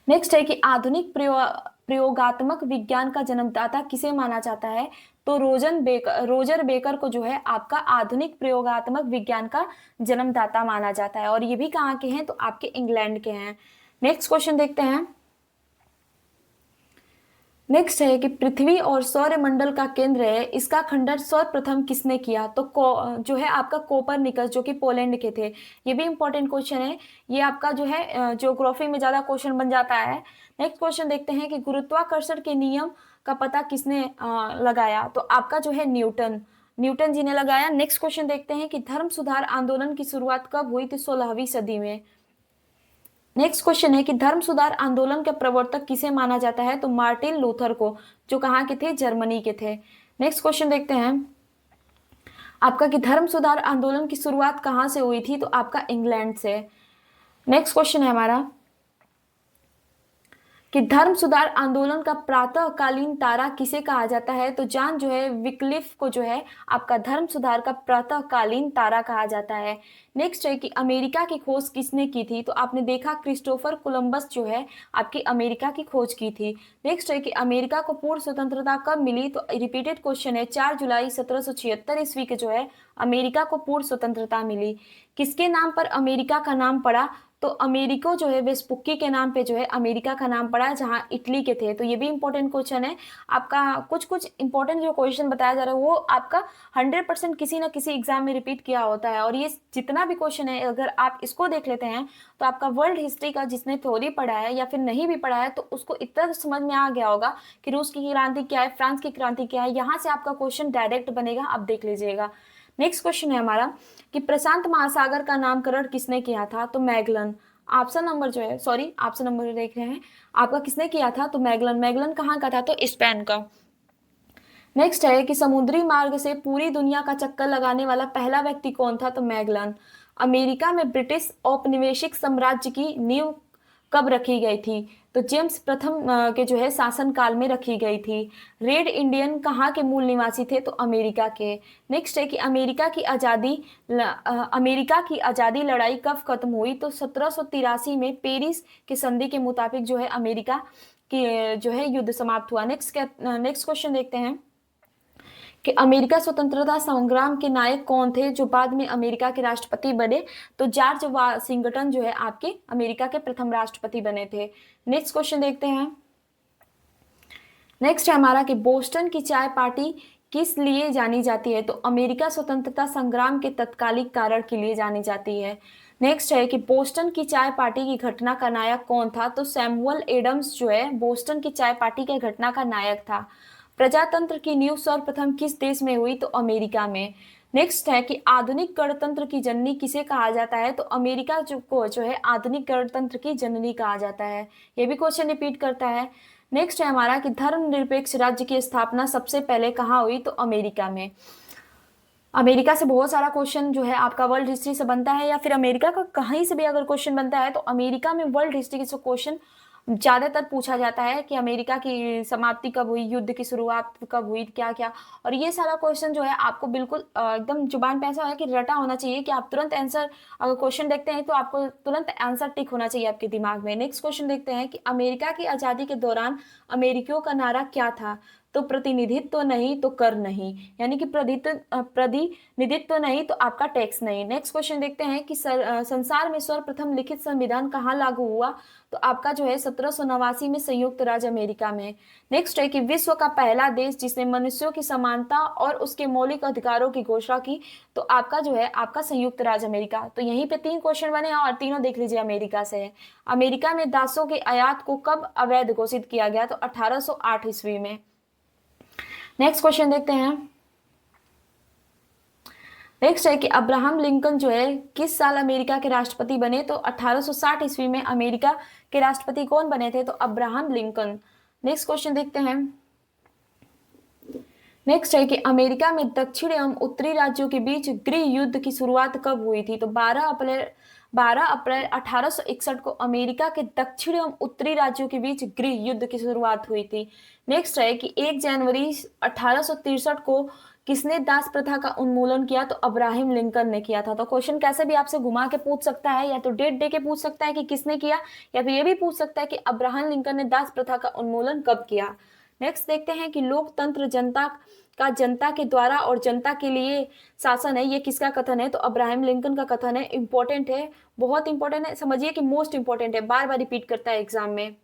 Speaker 1: नेक्स्ट है कि आधुनिक प्रयोगात्मक विज्ञान का जन्मदाता किसे माना जाता है? तो रोजर बेकर को जो है आपका आधुनिक प्रयोगात्मक विज्ञान का जन्मदाता माना जाता है, और ये भी कहाँ के हैं? तो आपके इंग्लैंड के हैं। नेक्स्ट क्वेश्चन देखते हैं। नेक्स्ट है कि पृथ्वी और सौरमंडल का केंद्र है, इसका खंडन सर्वप्रथम किसने किया? तो जो है आपका कोपरनिकस, जो कि पोलैंड के थे। ये भी इंपॉर्टेंट क्वेश्चन है, ये आपका जो है ज्योग्राफी में ज्यादा क्वेश्चन बन जाता है। नेक्स्ट क्वेश्चन देखते हैं कि गुरुत्वाकर्षण के नियम का पता किसने लगाया? तो आपका जो है न्यूटन जी ने लगाया। नेक्स्ट क्वेश्चन देखते हैं कि धर्म सुधार आंदोलन की शुरुआत कब हुई? तो 16वीं सदी में। नेक्स्ट क्वेश्चन है कि धर्म सुधार आंदोलन के प्रवर्तक किसे माना जाता है? तो मार्टिन लूथर को, जो कहाँ के थे? जर्मनी के थे। नेक्स्ट क्वेश्चन देखते हैं आपका कि धर्म सुधार आंदोलन की शुरुआत कहाँ से हुई थी? तो आपका इंग्लैंड से। नेक्स्ट क्वेश्चन है हमारा कि धर्म सुधार आंदोलन का प्रातःकालीन तारा किसे कहा जाता है? तो जॉन जो है विक्लिफ को जो है आपका धर्म सुधार का प्रातःकालीन तारा कहा जाता है। नेक्स्ट है कि अमेरिका की खोज किसने की थी? तो आपने देखा क्रिस्टोफर कोलंबस जो है आपकी अमेरिका की खोज की थी। नेक्स्ट है कि अमेरिका को पूर्ण स्वतंत्रता कब मिली? तो रिपीटेड क्वेश्चन है, 4 जुलाई 1776 ईस्वी के जो है अमेरिका को पूर्ण स्वतंत्रता मिली। किसके नाम पर अमेरिका का नाम पड़ा? तो अमेरिको जो है वेस्पुक्की के नाम पे जो है अमेरिका का नाम पड़ा, जहां इटली के थे। तो ये भी इंपॉर्टेंट क्वेश्चन है आपका। कुछ कुछ इंपॉर्टेंट जो क्वेश्चन बताया जा रहा है वो आपका 100% किसी ना किसी एग्जाम में रिपीट किया होता है, और ये जितना भी क्वेश्चन है अगर आप इसको देख लेते हैं तो आपका वर्ल्ड हिस्ट्री का जिसने थ्योरी पढ़ा है या फिर नहीं भी पढ़ा है तो उसको इतना समझ में आ गया होगा कि रूस की क्रांति क्या है, फ्रांस की क्रांति क्या है। यहाँ से आपका क्वेश्चन डायरेक्ट बनेगा, आप देख लीजिएगा। नेक्स्ट क्वेश्चन है हमारा कि प्रशांत महासागर का नामकरण किसने किया था? तो मैगलन। ऑप्शन नंबर जो है, सॉरी ऑप्शन नंबर देख रहे हैं आपका, किसने किया था? तो मैगलन कहाँ का था? तो स्पेन का। नेक्स्ट है कि समुद्री मार्ग से पूरी दुनिया का चक्कर लगाने वाला पहला व्यक्ति कौन था? तो मैगलन। अमेरिका में ब्रिटिश औपनिवेशिक साम्राज्य की नींव कब रखी गई थी? तो जेम्स प्रथम के जो है शासन काल में रखी गई थी। रेड इंडियन कहाँ के मूल निवासी थे? तो अमेरिका के। नेक्स्ट है कि अमेरिका की आजादी लड़ाई कब खत्म हुई? तो 1783 में पेरिस की संधि के मुताबिक जो है अमेरिका की जो है युद्ध समाप्त हुआ। नेक्स्ट क्वेश्चन देखते हैं कि अमेरिका स्वतंत्रता संग्राम के नायक कौन थे जो बाद में अमेरिका के राष्ट्रपति बने? तो जॉर्ज वाशिंगटन जो है आपके अमेरिका के प्रथम राष्ट्रपति बने थे। नेक्स्ट क्वेश्चन देखते हैं। नेक्स्ट है हमारा कि बोस्टन की चाय पार्टी किस लिए जानी जाती है? तो अमेरिका स्वतंत्रता संग्राम के तत्कालिक कारण के लिए जानी जाती है। नेक्स्ट है कि बोस्टन की चाय पार्टी की घटना का नायक कौन था? तो सैमुअल एडम्स जो है बोस्टन की चाय पार्टी के घटना का नायक था। प्रजातंत्र की नींव सर्वप्रथम किस देश में हुई? तो अमेरिका में। नेक्स्ट है कि आधुनिक गणतंत्र की जननी किसे कहा जाता है? तो अमेरिका को जो है आधुनिक गणतंत्र की जननी कहा जाता है। ये भी क्वेश्चन रिपीट करता है। नेक्स्ट है हमारा कि धर्मनिरपेक्ष राज्य की स्थापना सबसे पहले कहाँ हुई? तो अमेरिका में। अमेरिका से बहुत सारा क्वेश्चन जो है आपका वर्ल्ड हिस्ट्री से बनता है, या फिर अमेरिका का कहीं से भी अगर क्वेश्चन बनता है तो अमेरिका में वर्ल्ड हिस्ट्री के क्वेश्चन ज्यादातर पूछा जाता है कि अमेरिका की समाप्ति कब हुई, युद्ध की शुरुआत कब हुई, क्या क्या। और ये सारा क्वेश्चन जो है आपको बिल्कुल एकदम जुबान पे ऐसा है कि रटा होना चाहिए कि आप तुरंत आंसर, अगर क्वेश्चन देखते हैं तो आपको तुरंत आंसर टिक होना चाहिए आपके दिमाग में। नेक्स्ट क्वेश्चन देखते हैं कि अमेरिका की आजादी के दौरान अमेरिकियों का नारा क्या था? तो प्रतिनिधित्व नहीं तो कर नहीं, यानी कि प्रतिनिधित्व नहीं तो आपका टैक्स नहीं। नेक्स्ट क्वेश्चन देखते हैं कि संसार में सर्वप्रथम लिखित संविधान कहाँ लागू हुआ? तो आपका जो है 1789 में संयुक्त राज्य अमेरिका में। नेक्स्ट है कि विश्व का पहला देश जिसने मनुष्यों की समानता और उसके मौलिक अधिकारों की घोषणा की? तो आपका जो है आपका संयुक्त राज्य अमेरिका। तो यहीं पे 3 क्वेश्चन बने और तीनों देख लीजिए अमेरिका से है। अमेरिका में दासों के आयात को कब अवैध घोषित किया गया? तो 1808 ईस्वी में। नेक्स्ट क्वेश्चन देखते हैं। नेक्स्ट है कि अब्राहम लिंकन जो है किस साल अमेरिका के राष्ट्रपति बने? तो 1860 ईस्वी में अमेरिका के राष्ट्रपति कौन बने थे? तो अब्राहम लिंकन। नेक्स्ट क्वेश्चन देखते हैं नेक्स्ट है कि अमेरिका में दक्षिण एवं उत्तरी राज्यों के बीच गृह युद्ध की शुरुआत कब हुई थी? तो 12 अप्रैल 1861 को अमेरिका के दक्षिण एवं उत्तरी राज्यों के बीच गृह युद्ध की शुरुआत हुई थी। नेक्स्ट है कि 1 जनवरी 1863 को किसने दास प्रथा का उन्मूलन किया? तो अब्राहम लिंकन ने किया था। तो क्वेश्चन कैसे भी आपसे घुमा के पूछ सकता है, या तो डेट दे के पूछ सकता है कि किसने किया, या फिर ये भी पूछ सकता है कि अब्राहम लिंकन ने दास प्रथा का उन्मूलन कब किया। नेक्स्ट देखते हैं कि लोकतंत्र जनता के द्वारा और जनता के लिए शासन है, ये किसका कथन है? तो अब्राहम लिंकन का कथन है। इंपॉर्टेंट है, बहुत इंपॉर्टेंट है, समझिए कि मोस्ट इंपॉर्टेंट है, बार बार रिपीट करता है एग्जाम में।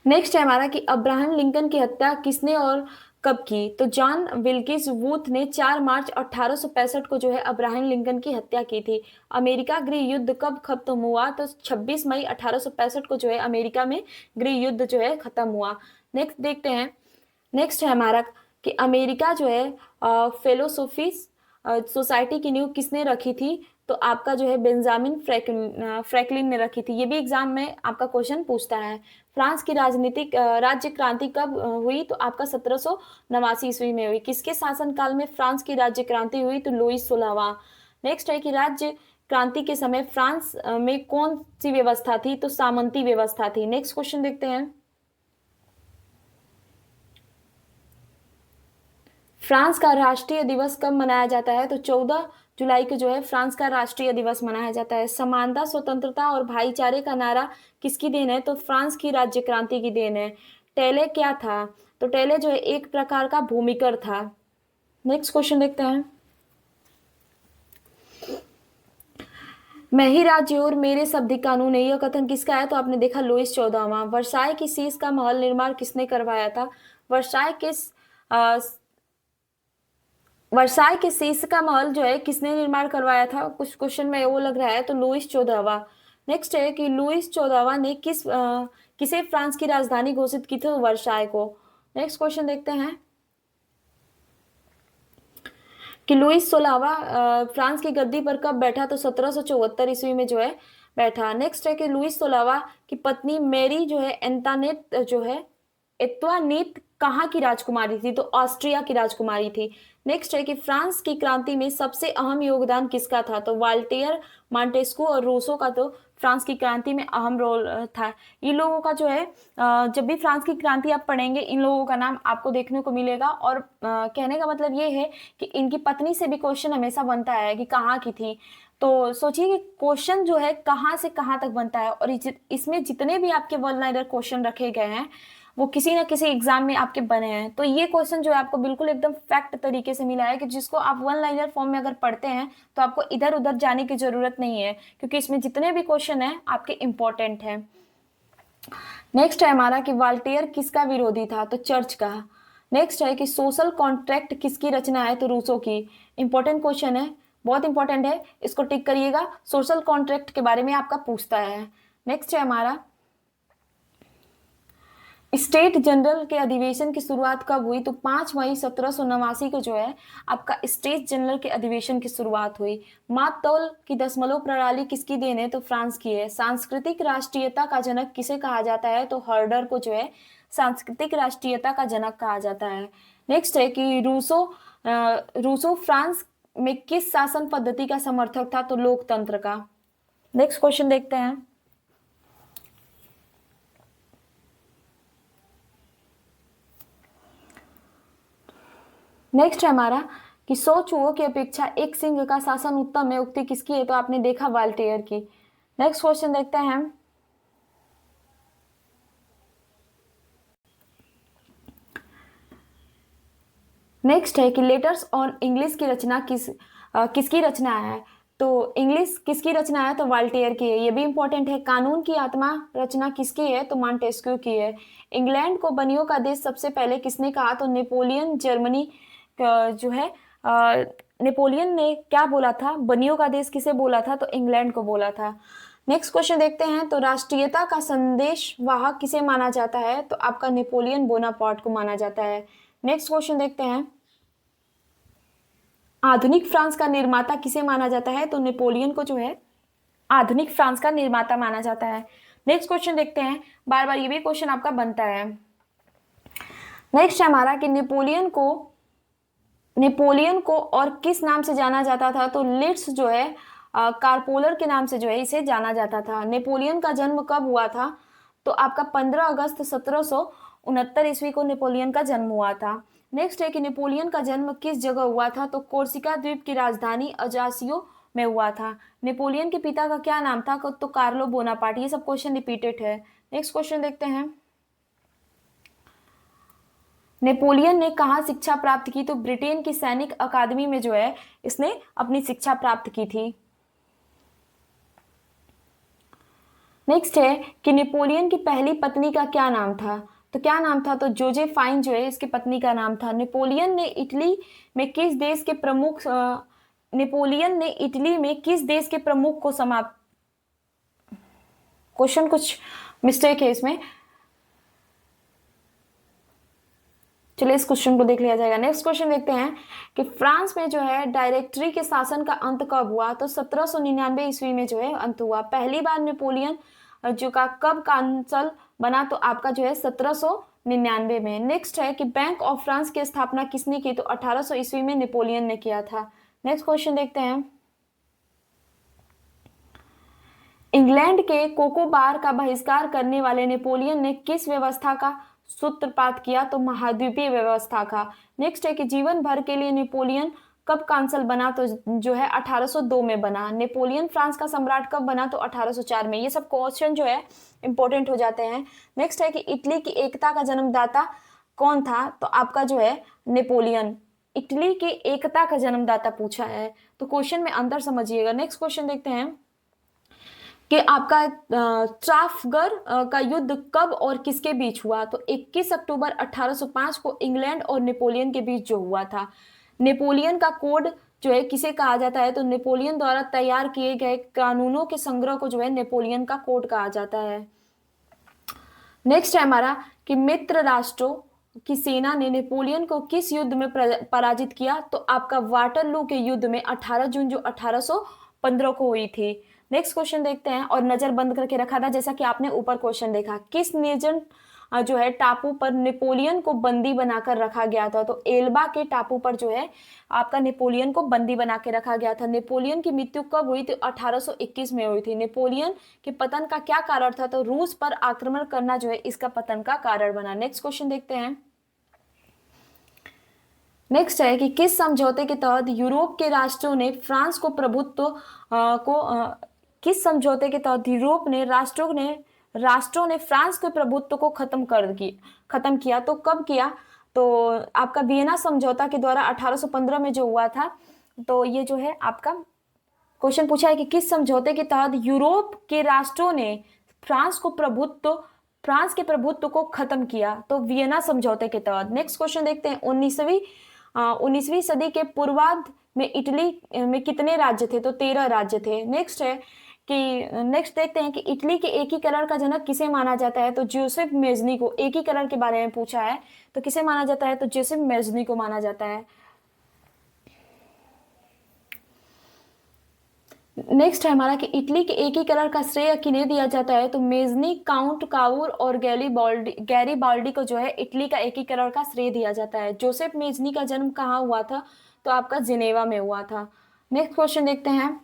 Speaker 1: नेक्स्ट है हमारा कि अब्राहम लिंकन की हत्या किसने और कब की? तो जॉन विल्किस वूथ ने 4 मार्च 1865 को जो है अब्राहम लिंकन की हत्या की थी। अमेरिका गृह युद्ध कब खत्म हुआ? तो 26 मई 1865 को जो है अमेरिका में गृह युद्ध जो है खत्म हुआ। नेक्स्ट देखते हैं, नेक्स्ट है हमारा कि अमेरिका जो है फेलोसोफिस सोसाइटी की नींव किसने रखी थी? तो आपका जो है बेंजामिन फ्रैंकलिन ने रखी थी। ये भी एग्जाम में आपका क्वेश्चन पूछता है। फ्रांस की राजनीतिक राज्य क्रांति कब हुई? तो आपका 1789 ईस्वी में हुई। किसके शासनकाल में फ्रांस की राज्य क्रांति हुई? तो लुईस 16वां। नेक्स्ट है कि राज्य क्रांति के समय फ्रांस में कौन सी व्यवस्था थी? तो सामंती व्यवस्था थी। नेक्स्ट क्वेश्चन देखते हैं, फ्रांस का राष्ट्रीय दिवस कब मनाया जाता है? तो 14 जुलाई को जो है फ्रांस का राष्ट्रीय दिवस मनाया जाता है। समानता, स्वतंत्रता और भाईचारे का नारा किसकी देन है? तो फ्रांस की राज्य क्रांति की देन है। टेले क्या था? तो टेले जो है एक प्रकार का भूमिकर था। नेक्स्ट क्वेश्चन देखते हैं, मैं ही राज्य और मेरे शब्द कानून है, यह कथन किसका है? तो आपने देखा लुईस 14वां। वर्साय की शीश का महल निर्माण किसने करवाया था? वर्साय के वर्साय के शीश का महल जो है किसने निर्माण करवाया था? कुछ क्वेश्चन में वो लग रहा है, तो लुईस 14वां। नेक्स्ट है कि लुईस 14वां ने किसे फ्रांस की राजधानी घोषित की थी? तो वर्साय को। नेक्स्ट क्वेश्चन देखते हैं कि लुईस 16वां फ्रांस की गद्दी पर कब बैठा? तो 1774 ईस्वी में जो है बैठा। नेक्स्ट है कि लुईस 16वां की पत्नी मेरी जो है एंतानेट जो है एत्वानीत कहाँ की राजकुमारी थी? तो ऑस्ट्रिया की राजकुमारी थी। नेक्स्ट है कि फ्रांस की क्रांति में सबसे अहम योगदान किसका था? तो वाल्टेयर, मॉन्टेस्क्यू और रूसो का तो फ्रांस की क्रांति में अहम रोल था। इन लोगों का जो है जब भी फ्रांस की क्रांति आप पढ़ेंगे इन लोगों का नाम आपको देखने को मिलेगा। और कहने का मतलब ये है कि इनकी पत्नी से भी क्वेश्चन हमेशा बनता है कि कहाँ की थी। तो सोचिए कि क्वेश्चन जो है कहाँ से कहाँ तक बनता है, और इसमें जितने भी आपके वन लाइनर क्वेश्चन रखे गए हैं वो किसी ना किसी एग्जाम में आपके बने हैं। तो ये क्वेश्चन जो है आपको बिल्कुल एकदम फैक्ट तरीके से मिला है कि जिसको आप वन लाइनर फॉर्म में अगर पढ़ते हैं तो आपको इधर उधर जाने की जरूरत नहीं है, क्योंकि इसमें जितने भी क्वेश्चन हैं आपके इंपॉर्टेंट हैं। नेक्स्ट है हमारा कि वाल्टेयर किसका विरोधी था? तो चर्च का। नेक्स्ट है कि सोशल कॉन्ट्रैक्ट किसकी रचना है? तो रूसो की। इंपॉर्टेंट क्वेश्चन है, बहुत इंपॉर्टेंट है, इसको टिक करिएगा। सोशल कॉन्ट्रैक्ट के बारे में आपका पूछता है। नेक्स्ट है हमारा स्टेट जनरल के अधिवेशन की शुरुआत कब हुई? तो 5 मई 1789 को जो है आपका स्टेट जनरल के अधिवेशन की शुरुआत हुई। मातौल की दशमलव प्रणाली किसकी देन है? तो फ्रांस की है। सांस्कृतिक राष्ट्रीयता का जनक किसे कहा जाता है? तो हर्डर को जो है सांस्कृतिक राष्ट्रीयता का जनक कहा जाता है। नेक्स्ट है कि रूसो फ्रांस में किस शासन पद्धति का समर्थक था? तो लोकतंत्र का। नेक्स्ट क्वेश्चन देखते हैं, नेक्स्ट है हमारा कि 100 चूहों की अपेक्षा एक सिंह का शासन उत्तम है, उक्ति किसकी है? तो आपने देखा वाल्टेयर की। नेक्स्ट क्वेश्चन देखते हैं हम, नेक्स्ट है कि लेटर्स ऑन इंग्लिश की रचना किसकी रचना है? तो इंग्लिश किसकी रचना है? तो वाल्टेयर की है। ये भी इंपॉर्टेंट है। कानून की आत्मा रचना किसकी है? तो मॉन्टेस्क्यू की है। इंग्लैंड को बनियों का देश सबसे पहले किसने कहा? तो नेपोलियन जर्मनी जो है नेपोलियन ने क्या बोला था? बनियों का देश किसे बोला था? तो इंग्लैंड को बोला था। नेक्स्ट क्वेश्चन देखते हैं, तो राष्ट्रीयता का संदेश वाहक किसे माना जाता है? तो आपका नेपोलियन बोनापार्ट को माना जाता है। नेक्स्ट क्वेश्चन देखते हैं, आधुनिक फ्रांस का निर्माता किसे माना जाता है? तो नेपोलियन को जो है आधुनिक फ्रांस का निर्माता माना जाता है। नेक्स्ट क्वेश्चन देखते हैं, बार बार ये भी क्वेश्चन आपका बनता है, नेक्स्ट है हमारा कि नेपोलियन को और किस नाम से जाना जाता था, तो लिट्स जो है कारपोलर के नाम से जो है इसे जाना जाता था। नेपोलियन का जन्म कब हुआ था, तो आपका 15 अगस्त 1769 ईस्वी को नेपोलियन का जन्म हुआ था। नेक्स्ट है कि नेपोलियन का जन्म किस जगह हुआ था, तो कोर्सिका द्वीप की राजधानी अजासियो में हुआ था। नेपोलियन के पिता का क्या नाम था, तो कार्लो बोनापार्ट। ये सब क्वेश्चन रिपीटेड है। नेक्स्ट क्वेश्चन देखते हैं। नेपोलियन ने कहाँ शिक्षा प्राप्त की, तो ब्रिटेन की सैनिक अकादमी में जो है इसने अपनी शिक्षा प्राप्त की थी। नेक्स्ट है कि नेपोलियन की पहली पत्नी का क्या नाम था, तो क्या नाम था, तो जोजेफाइन जो है इसकी पत्नी का नाम था। नेपोलियन ने इटली में किस देश के प्रमुख को समाप्त, क्वेश्चन कुछ मिस्टेक है इसमें, चलिए इस क्वेश्चन को देख लिया जाएगा। नेक्स्ट क्वेश्चन देखते हैं कि फ्रांस में जो है डायरेक्टरी के शासन का अंत कब हुआ, तो 1799 ईस्वी में जो है अंत हुआ। पहली बार नेपोलियन जो का कब कांसल बना, तो आपका जो है 1799 में। नेक्स्ट है कि बैंक ऑफ फ्रांस की स्थापना किसने की, तो 1800 ईस्वी में नेपोलियन ने किया था। नेक्स्ट क्वेश्चन देखते हैं। इंग्लैंड के कोकोबार का बहिष्कार करने वाले नेपोलियन ने किस व्यवस्था का सूत्रपात किया, तो महाद्वीपीय व्यवस्था का। नेक्स्ट है कि जीवन भर के लिए नेपोलियन कब कांसल बना, तो जो है 1802 में बना। नेपोलियन फ्रांस का सम्राट कब बना, तो 1804 में। ये सब क्वेश्चन जो है इंपॉर्टेंट हो जाते हैं। नेक्स्ट है कि इटली की एकता का जन्मदाता कौन था, तो आपका जो है नेपोलियन। इटली की एकता का जन्मदाता पूछा है, तो क्वेश्चन में अंतर समझिएगा। नेक्स्ट क्वेश्चन देखते हैं कि आपका ट्राफगर का युद्ध कब और किसके बीच हुआ, तो 21 अक्टूबर 1805 को इंग्लैंड और नेपोलियन के बीच जो हुआ था। नेपोलियन का कोड जो है किसे कहा जाता है, तो नेपोलियन द्वारा तैयार किए गए कानूनों के संग्रह को जो है नेपोलियन का कोड कहा जाता है। नेक्स्ट है हमारा कि मित्र राष्ट्रों की सेना ने नेपोलियन को किस युद्ध में पराजित किया, तो आपका वाटरलू के युद्ध में 18 जून जो 1815 को हुई थी। नेक्स्ट क्वेश्चन देखते हैं, और नजर बंद करके रखा था जैसा कि आपने ऊपर क्वेश्चन देखा। किस निर्जन जो है टापू पर नेपोलियन को बंदी बनाकर रखा गया था, तो एल्बा के टापू पर जो है आपका नेपोलियन को बंदी बना के रखा गया था। नेपोलियन की मृत्यु कब हुई थी, 1821 में हुई थी। नेपोलियन के पतन का क्या कारण था, तो रूस पर आक्रमण करना जो है इसका पतन का कारण बना। नेक्स्ट क्वेश्चन देखते हैं। नेक्स्ट है कि किस समझौते के तहत यूरोप के राष्ट्रों ने फ्रांस को किस समझौते के तहत राष्ट्रों ने फ्रांस के प्रभुत्व को खत्म किया, तो कब किया, तो आपका वियना समझौता के द्वारा 1815 में जो हुआ था। तो ये जो है आपका क्वेश्चन पूछा है कि किस समझौते के तहत यूरोप के राष्ट्रों ने फ्रांस के प्रभुत्व को खत्म किया, तो वियना समझौते के तहत। नेक्स्ट क्वेश्चन देखते हैं। 19वीं सदी के पूर्वार्ध में इटली में कितने राज्य थे, तो 13 राज्य थे। नेक्स्ट देखते हैं कि इटली के एकीकरण का जनक किसे माना जाता है, तो जोसेफ मेजनी को। एकीकरण के बारे में पूछा है, तो किसे माना जाता है, तो जोसेफ मेजनी को माना जाता है। नेक्स्ट है हमारा कि इटली के एकीकरण का श्रेय किन्हें दिया जाता है, तो मेजनी, काउंट काउर और गैरीबाल्डी को जो है इटली का एकीकरण का श्रेय दिया जाता है। जोसेफ मेजनी का जन्म कहाँ हुआ था, तो आपका जिनेवा में हुआ था। नेक्स्ट क्वेश्चन देखते हैं।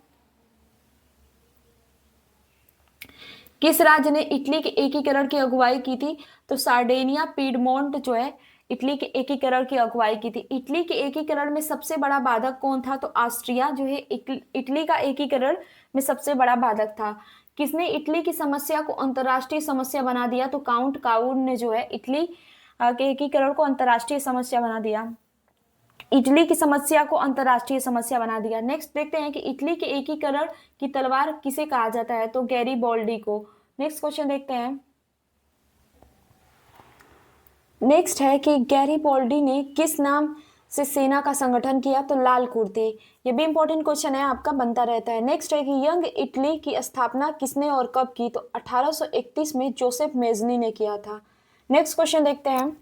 Speaker 1: किस राज्य ने इटली के एकीकरण की अगुवाई की थी, तो सार्डेनिया पीडमोंट जो है इटली के एकीकरण की अगुवाई की थी। इटली के एकीकरण में सबसे बड़ा बाधक कौन था, तो ऑस्ट्रिया जो है इटली का एकीकरण में सबसे बड़ा बाधक था। किसने इटली की समस्या को अंतर्राष्ट्रीय समस्या बना दिया, तो काउंट काउर ने जो है इटली के एकीकरण को अंतर्राष्ट्रीय समस्या बना दिया। इटली की समस्या को अंतर्राष्ट्रीय समस्या बना दिया। नेक्स्ट देखते हैं कि इटली के एकीकरण की तलवार किसे कहा जाता है, तो गैरीबाल्डी को। नेक्स्ट क्वेश्चन देखते हैं। नेक्स्ट है कि गैरीबाल्डी ने किस नाम से सेना का संगठन किया, तो लाल कुर्ते। ये भी इंपॉर्टेंट क्वेश्चन है, आपका बनता रहता है। नेक्स्ट है कि यंग इटली की स्थापना किसने और कब की, तो 1831 में जोसेफ मेजनी ने किया था। नेक्स्ट क्वेश्चन देखते हैं।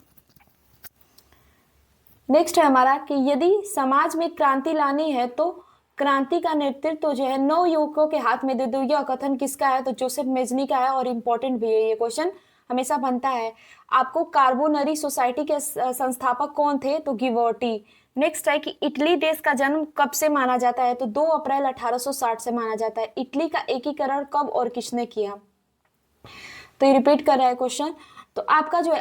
Speaker 1: नेक्स्ट है हमारा कि यदि समाज में क्रांति लानी है तो क्रांति का नेतृत्व जो है 9 युवकों के हाथ में दे दो। यह कथन किसका है, तो जोसेफ मेजनी का है, और इंपॉर्टेंट भी है ये क्वेश्चन, हमेशा बनता है। आपको कार्बोनरी सोसाइटी के संस्थापक कौन थे? तो गिवर्टी। नेक्स्ट है कि इटली देश का जन्म कब से माना जाता है? तो 2 अप्रैल 1860 से माना जाता है। इटली का एकीकरण कब और किसने किया? तो ये रिपीट कर रहा है क्वेश्चन। तो आपका जो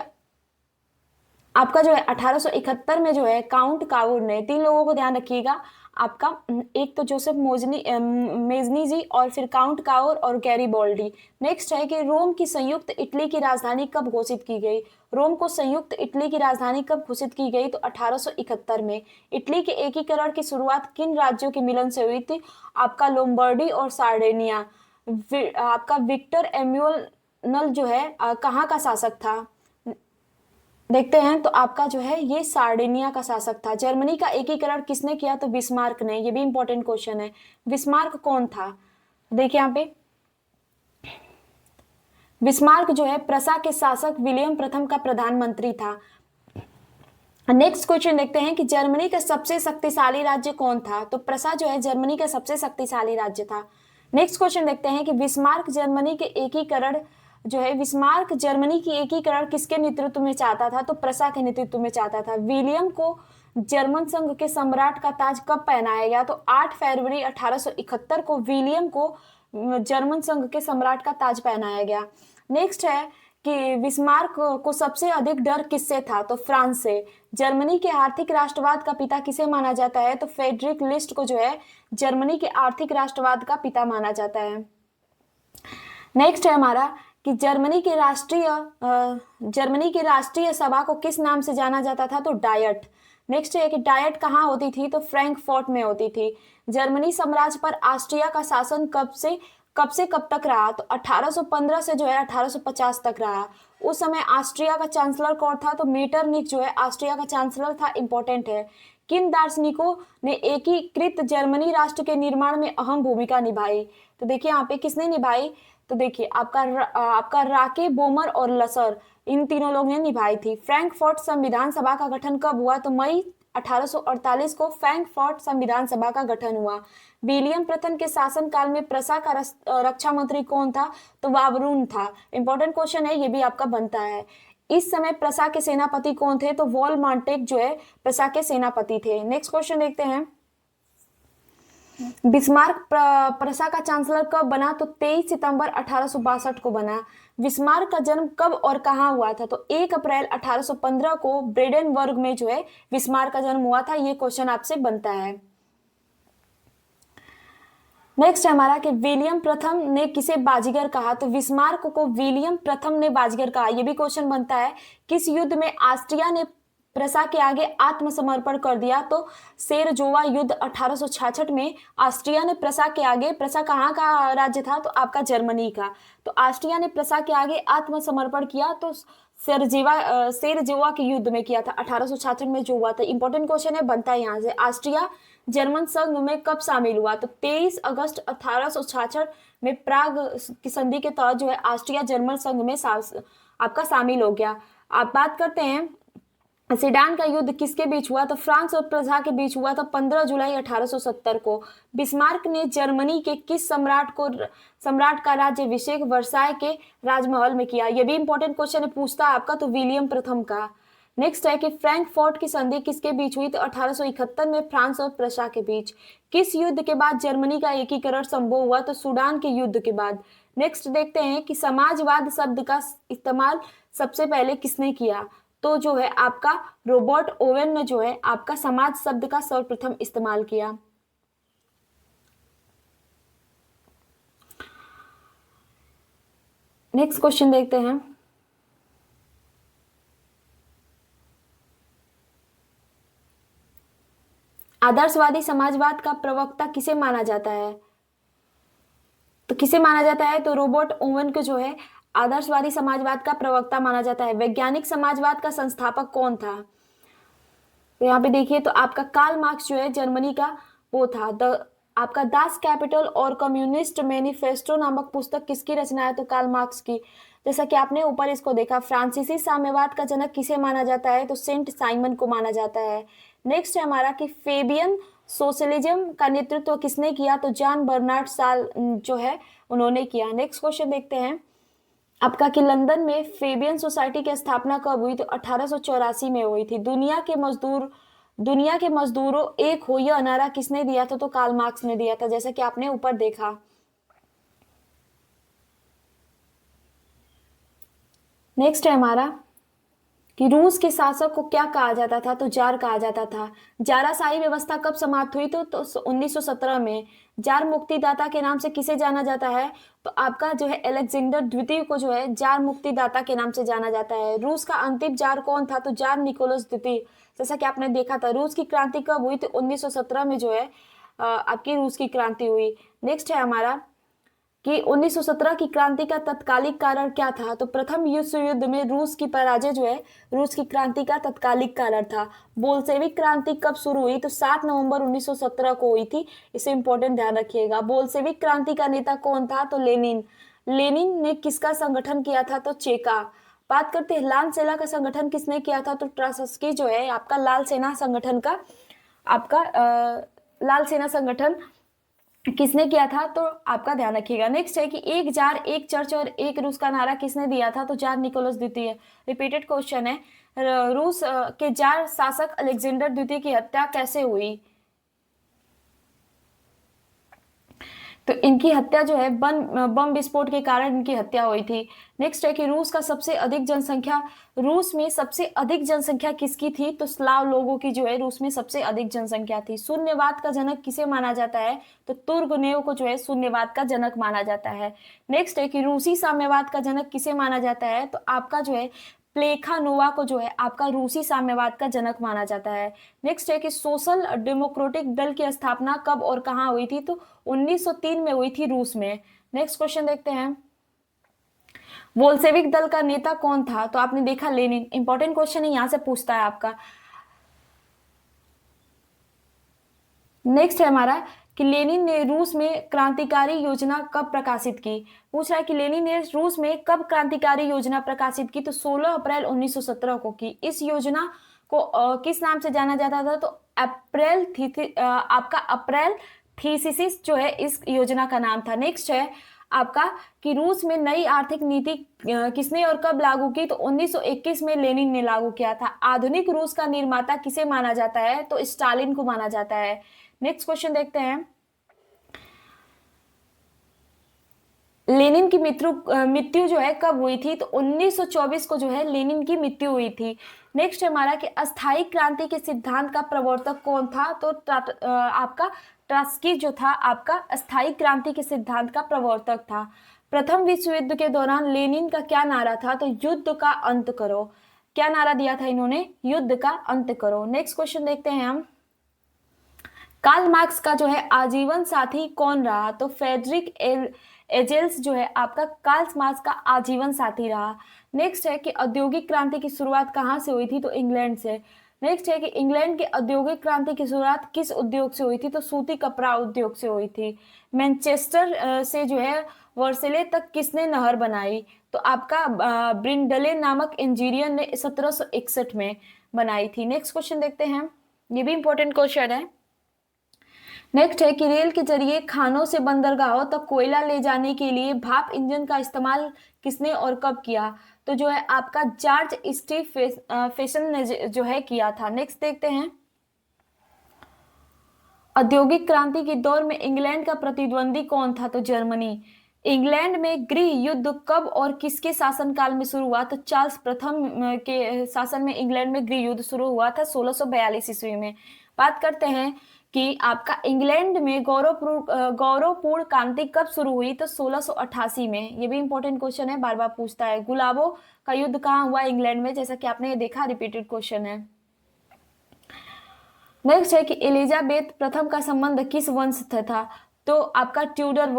Speaker 1: है 1871 में जो है काउंट काउर ने, 3 लोगों को ध्यान रखिएगा आपका, एक तो जोसेफ मेजनी जी, और फिर काउंट काउर और गैरीबॉल्डी। नेक्स्ट है कि रोम की संयुक्त इटली की राजधानी कब घोषित की गई? रोम को संयुक्त इटली की राजधानी कब घोषित की गई? तो 1871 में। इटली के एकीकरण की शुरुआत किन राज्यों के मिलन से हुई थी? आपका लोम्बार्डी और सार्डिनिया। आपका विक्टर एम्यूल जो है कहाँ का शासक था? देखते हैं। तो आपका जो है ये सार्डिनिया का शासक था। जर्मनी का एकीकरण किसने किया? तो बिस्मार्क ने। ये भी इंपॉर्टेंट क्वेश्चन है। बिस्मार्क कौन था? देखिए यहाँ पे बिस्मार्क जो है प्रसा के शासक विलियम प्रथम का प्रधानमंत्री था। नेक्स्ट क्वेश्चन देखते हैं कि जर्मनी का सबसे शक्तिशाली राज्य कौन था? तो प्रसा जो है जर्मनी का सबसे शक्तिशाली राज्य था। नेक्स्ट क्वेश्चन देखते हैं कि बिस्मार्क जर्मनी के एकीकरण जो है, बिस्मार्क जर्मनी की एकीकरण किसके नेतृत्व में चाहता था? तो प्रसा के नेतृत्व में चाहता था। विलियम को जर्मन संघ के सम्राट का ताज कब पहनाया गया? तो 8 फरवरी 1871 को विलियम को जर्मन संघ के सम्राट का ताज पहनाया गया। नेक्स्ट है कि बिस्मार्क को सबसे अधिक डर किससे था? तो फ्रांस से। जर्मनी के आर्थिक राष्ट्रवाद का पिता किसे माना जाता है? तो फ्रेडरिक लिस्ट को जो है जर्मनी के आर्थिक राष्ट्रवाद का पिता माना जाता है। नेक्स्ट है हमारा कि जर्मनी की राष्ट्रीय सभा को किस नाम से जाना जाता था? तो डायट। नेक्स्ट है कि डायट कहाँ होती थी? तो फ्रैंकफर्ट में होती थी। जर्मनी साम्राज्य पर ऑस्ट्रिया का शासन कब से कब तक रहा? तो 1815 से जो है 1850 तक रहा। उस समय ऑस्ट्रिया का चांसलर कौन था? तो मीटरनिच जो है ऑस्ट्रिया का चांसलर था। इंपॉर्टेंट है। किन दार्शनिकों ने एकीकृत जर्मनी राष्ट्र के निर्माण में अहम भूमिका निभाई? तो देखिए यहाँ पे किसने निभाई? तो देखिए आपका राके, बोमर और लसर, इन तीनों लोगों ने निभाई थी। फ्रैंकफर्ट संविधान सभा का गठन कब हुआ? तो मई 1848 को फ्रैंकफर्ट संविधान सभा का गठन हुआ। विलियम प्रथम के शासनकाल में प्रसा का रक्षा मंत्री कौन था? तो वावरून था। इंपॉर्टेंट क्वेश्चन है, ये भी आपका बनता है। इस समय प्रसा के सेनापति कौन थे? तो वॉल मॉन्टेक जो है प्रसा के सेनापति थे। नेक्स्ट क्वेश्चन देखते हैं। बिस्मार्क प्रसा का चांसलर कब बना? तो 23 सितंबर 1862 को बना। बिस्मार्क का जन्म कब और कहाँ हुआ था? तो 1 अप्रैल 1815 को ब्रेडेनबर्ग में जो है बिस्मार्क का जन्म हुआ था। ये क्वेश्चन आपसे बनता है। नेक्स्ट है हमारा कि विलियम प्रथम ने किसे बाजीगर कहा? तो बिस्मार्क को विलियम प्रथम ने बाजीगर कहा। ये भी क्वेश्चन बनता है। किस युद्ध में ऑस्ट्रिया ने प्रसा के आगे आत्मसमर्पण कर दिया? तो सेरजोवा युद्ध 1866 में ऑस्ट्रिया ने प्रसा के आगे, प्रसा कहाँ का राज्य था? तो आपका जर्मनी का। तो ऑस्ट्रिया ने प्रसा के आगे आत्मसमर्पण किया तो सेरजोवा के युद्ध में किया था 1866 में जो हुआ था। इंपॉर्टेंट क्वेश्चन है, बनता है यहाँ से। ऑस्ट्रिया जर्मन संघ में कब शामिल हुआ? तो 23 अगस्त 1866 में प्राग की संधि के तहत जो है ऑस्ट्रिया जर्मन संघ में आपका शामिल हो गया। आप बात करते हैं सेडान का युद्ध किसके बीच हुआ? तो फ्रांस और प्रजा के बीच हुआ था 15 जुलाई 1870 को। बिस्मार्क ने जर्मनी के किस सम्राट का राज्याभिषेक वर्साय के राजमहल में किया? यह भी इंपॉर्टेंट क्वेश्चन है, पूछता है आपका। तो विलियम प्रथम का। नेक्स्ट है कि फ्रैंकफर्ट की संधि किसके बीच हुई? तो 1871 में फ्रांस और प्रशा के बीच। किस युद्ध के बाद जर्मनी का एकीकरण संभव हुआ? तो सूडान के युद्ध के बाद। नेक्स्ट देखते हैं कि समाजवाद शब्द का इस्तेमाल सबसे पहले किसने किया? तो जो है आपका रॉबर्ट ओवेन ने जो है आपका समाज शब्द का सर्वप्रथम इस्तेमाल किया। नेक्स्ट क्वेश्चन देखते हैं। आदर्शवादी समाजवाद का प्रवक्ता किसे माना जाता है? तो किसे माना जाता है? तो रॉबर्ट ओवेन को जो है आदर्शवादी समाजवाद का प्रवक्ता माना जाता है। वैज्ञानिक समाजवाद का संस्थापक कौन था? तो यहाँ पे देखिए तो आपका कार्ल मार्क्स जो है जर्मनी का वो था। आपका दास कैपिटल और कम्युनिस्ट मैनिफेस्टो नामक पुस्तक किसकी रचना है? तो कार्ल मार्क्स की। जैसा कि आपने ऊपर इसको देखा, फ्रांसीसी साम्यवाद का जनक किसे माना जाता है? तो सेंट साइमन को माना जाता है। नेक्स्ट है हमारा कि फेबियन सोशलिज्म का नेतृत्व किसने किया? तो जॉन बर्नार्ड शॉ जो है उन्होंने किया। नेक्स्ट क्वेश्चन देखते हैं आपका कि लंदन में फेबियन सोसाइटी की स्थापना कब हुई? तो 1884 में हुई थी। दुनिया के मजदूरों एक हो, यह नारा किसने दिया था? तो कार्ल मार्क्स ने दिया था, जैसा कि आपने ऊपर देखा। नेक्स्ट है हमारा कि रूस के शासक को क्या कहा जाता था? तो जार कहा जाता था। जाराशाही व्यवस्था कब समाप्त हुई? तो 1917 में। जार मुक्तिदाता के नाम से किसे जाना जाता है? तो आपका जो है अलेक्जेंडर द्वितीय को जो है जार मुक्तिदाता के नाम से जाना जाता है। रूस का अंतिम जार कौन था? तो जार निकोलस द्वितीय। जैसा कि आपने देखा था, रूस की क्रांति कब हुई? तो 1917 में जो है आपकी रूस की क्रांति हुई। नेक्स्ट है हमारा कि 1917 की क्रांति का तत्कालिक कारण क्या था? तो प्रथम विश्व युद्ध में रूस की पराजय जो है रूस की क्रांति का तत्कालिक कारण था। बोल्शेविक क्रांति कब शुरू हुई? तो 7 नवंबर 1917 को हुई थी। इसे इंपॉर्टेंट ध्यान रखिएगा। बोल्शेविक क्रांति का नेता कौन था? तो लेनिन। लेनिन ने किसका संगठन किया था? तो चेका। बात करते हैं लाल सेना का संगठन किसने किया था? तो ट्रात्स्की जो है आपका लाल सेना संगठन का आपका लाल सेना संगठन किसने किया था? तो आपका ध्यान रखिएगा। नेक्स्ट है कि एक जार एक चर्च और एक रूस का नारा किसने दिया था? तो जार निकोलस द्वितीय। रिपीटेड क्वेश्चन है, रूस के जार शासक अलेक्जेंडर द्वितीय की हत्या कैसे हुई? तो इनकी हत्या जो है बम विस्फोट के कारण इनकी हत्या हुई थी। नेक्स्ट है कि रूस में सबसे अधिक जनसंख्या किसकी थी? तो स्लाव लोगों की जो है रूस में सबसे अधिक जनसंख्या थी। शून्यवाद का जनक किसे माना जाता है? तो तुर्गनेव को जो है शून्यवाद का जनक माना जाता है। नेक्स्ट है कि रूसी साम्यवाद का जनक किसे माना जाता है? तो आपका जो है प्लेखानोवा को जो है आपका रूसी साम्यवाद का जनक माना जाता है। नेक्स्ट है कि सोशल डेमोक्रेटिक दल की स्थापना कब और कहां हुई थी? तो 1903 में हुई थी रूस में। नेक्स्ट क्वेश्चन देखते हैं, बोल्शेविक दल का नेता कौन था? तो आपने देखा लेनिन। इंपॉर्टेंट क्वेश्चन है, यहां से पूछता है आपका। नेक्स्ट है हमारा कि लेनिन ने रूस में क्रांतिकारी योजना कब प्रकाशित की? पूछ रहा है कि लेनिन ने रूस में कब क्रांतिकारी योजना प्रकाशित की? तो 16 अप्रैल 1917 को की। इस योजना को किस नाम से जाना जाता था? तो आपका अप्रैल थीसिस जो है इस योजना का नाम था। नेक्स्ट है आपका कि रूस में नई आर्थिक नीति किसने और कब लागू की? तो 1921 में लेनिन ने लागू किया था। आधुनिक रूस का निर्माता किसे माना जाता है? तो स्टालिन को माना जाता है। नेक्स्ट क्वेश्चन देखते हैं, लेनिन की मृत्यु जो है कब हुई थी? तो 1924 को जो है लेनिन की मृत्यु हुई थी। नेक्स्ट हमारा कि अस्थायी क्रांति के सिद्धांत का प्रवर्तक कौन था? तो आपका ट्रात्स्की जो था आपका अस्थायी क्रांति के सिद्धांत का प्रवर्तक था। प्रथम विश्व युद्ध के दौरान लेनिन का क्या नारा था? तो युद्ध का अंत करो। क्या नारा दिया था इन्होंने? युद्ध का अंत करो। नेक्स्ट क्वेश्चन देखते हैं हम, कार्ल मार्क्स का जो है आजीवन साथी कौन रहा? तो फेडरिक एजेल्स जो है आपका कार्ल मार्क्स का आजीवन साथी रहा। नेक्स्ट है कि औद्योगिक क्रांति की शुरुआत कहाँ से हुई थी? तो इंग्लैंड से। नेक्स्ट है कि इंग्लैंड के औद्योगिक क्रांति की शुरुआत किस उद्योग से हुई थी? तो सूती कपड़ा उद्योग से हुई थी। मैनचेस्टर से जो है वर्सेले तक किसने नहर बनाई? तो आपका ब्रिंडले नामक इंजीनियर ने 1761 में बनाई थी। नेक्स्ट क्वेश्चन देखते हैं, ये भी इंपॉर्टेंट क्वेश्चन है। नेक्स्ट है कि रेल के जरिए खानों से बंदरगाहों तक कोयला ले जाने के लिए भाप इंजन का इस्तेमाल किसने और कब किया? तो जो है आपका जॉर्ज स्टीफेसन ने जो है किया था। नेक्स्ट देखते हैं, औद्योगिक क्रांति के दौर में इंग्लैंड का प्रतिद्वंदी कौन था? तो जर्मनी। इंग्लैंड में गृह युद्ध कब और किसके शासनकाल में शुरू हुआ? तो चार्ल्स प्रथम के शासन में इंग्लैंड में गृह युद्ध शुरू हुआ था 1642 ईस्वी में। बात करते हैं कि आपका इंग्लैंड में गौरवपूर्ण क्रांति कब शुरू हुई? तो 1688 में। ये भी इंपॉर्टेंट क्वेश्चन है, बार बार पूछता है। गुलाबों का युद्ध कहाँ हुआ? इंग्लैंड में, जैसा कि आपने देखा, रिपीटेड क्वेश्चन है। नेक्स्ट है कि एलिजाबेथ प्रथम का संबंध किस वंश से था? तो आपका ट्यूडर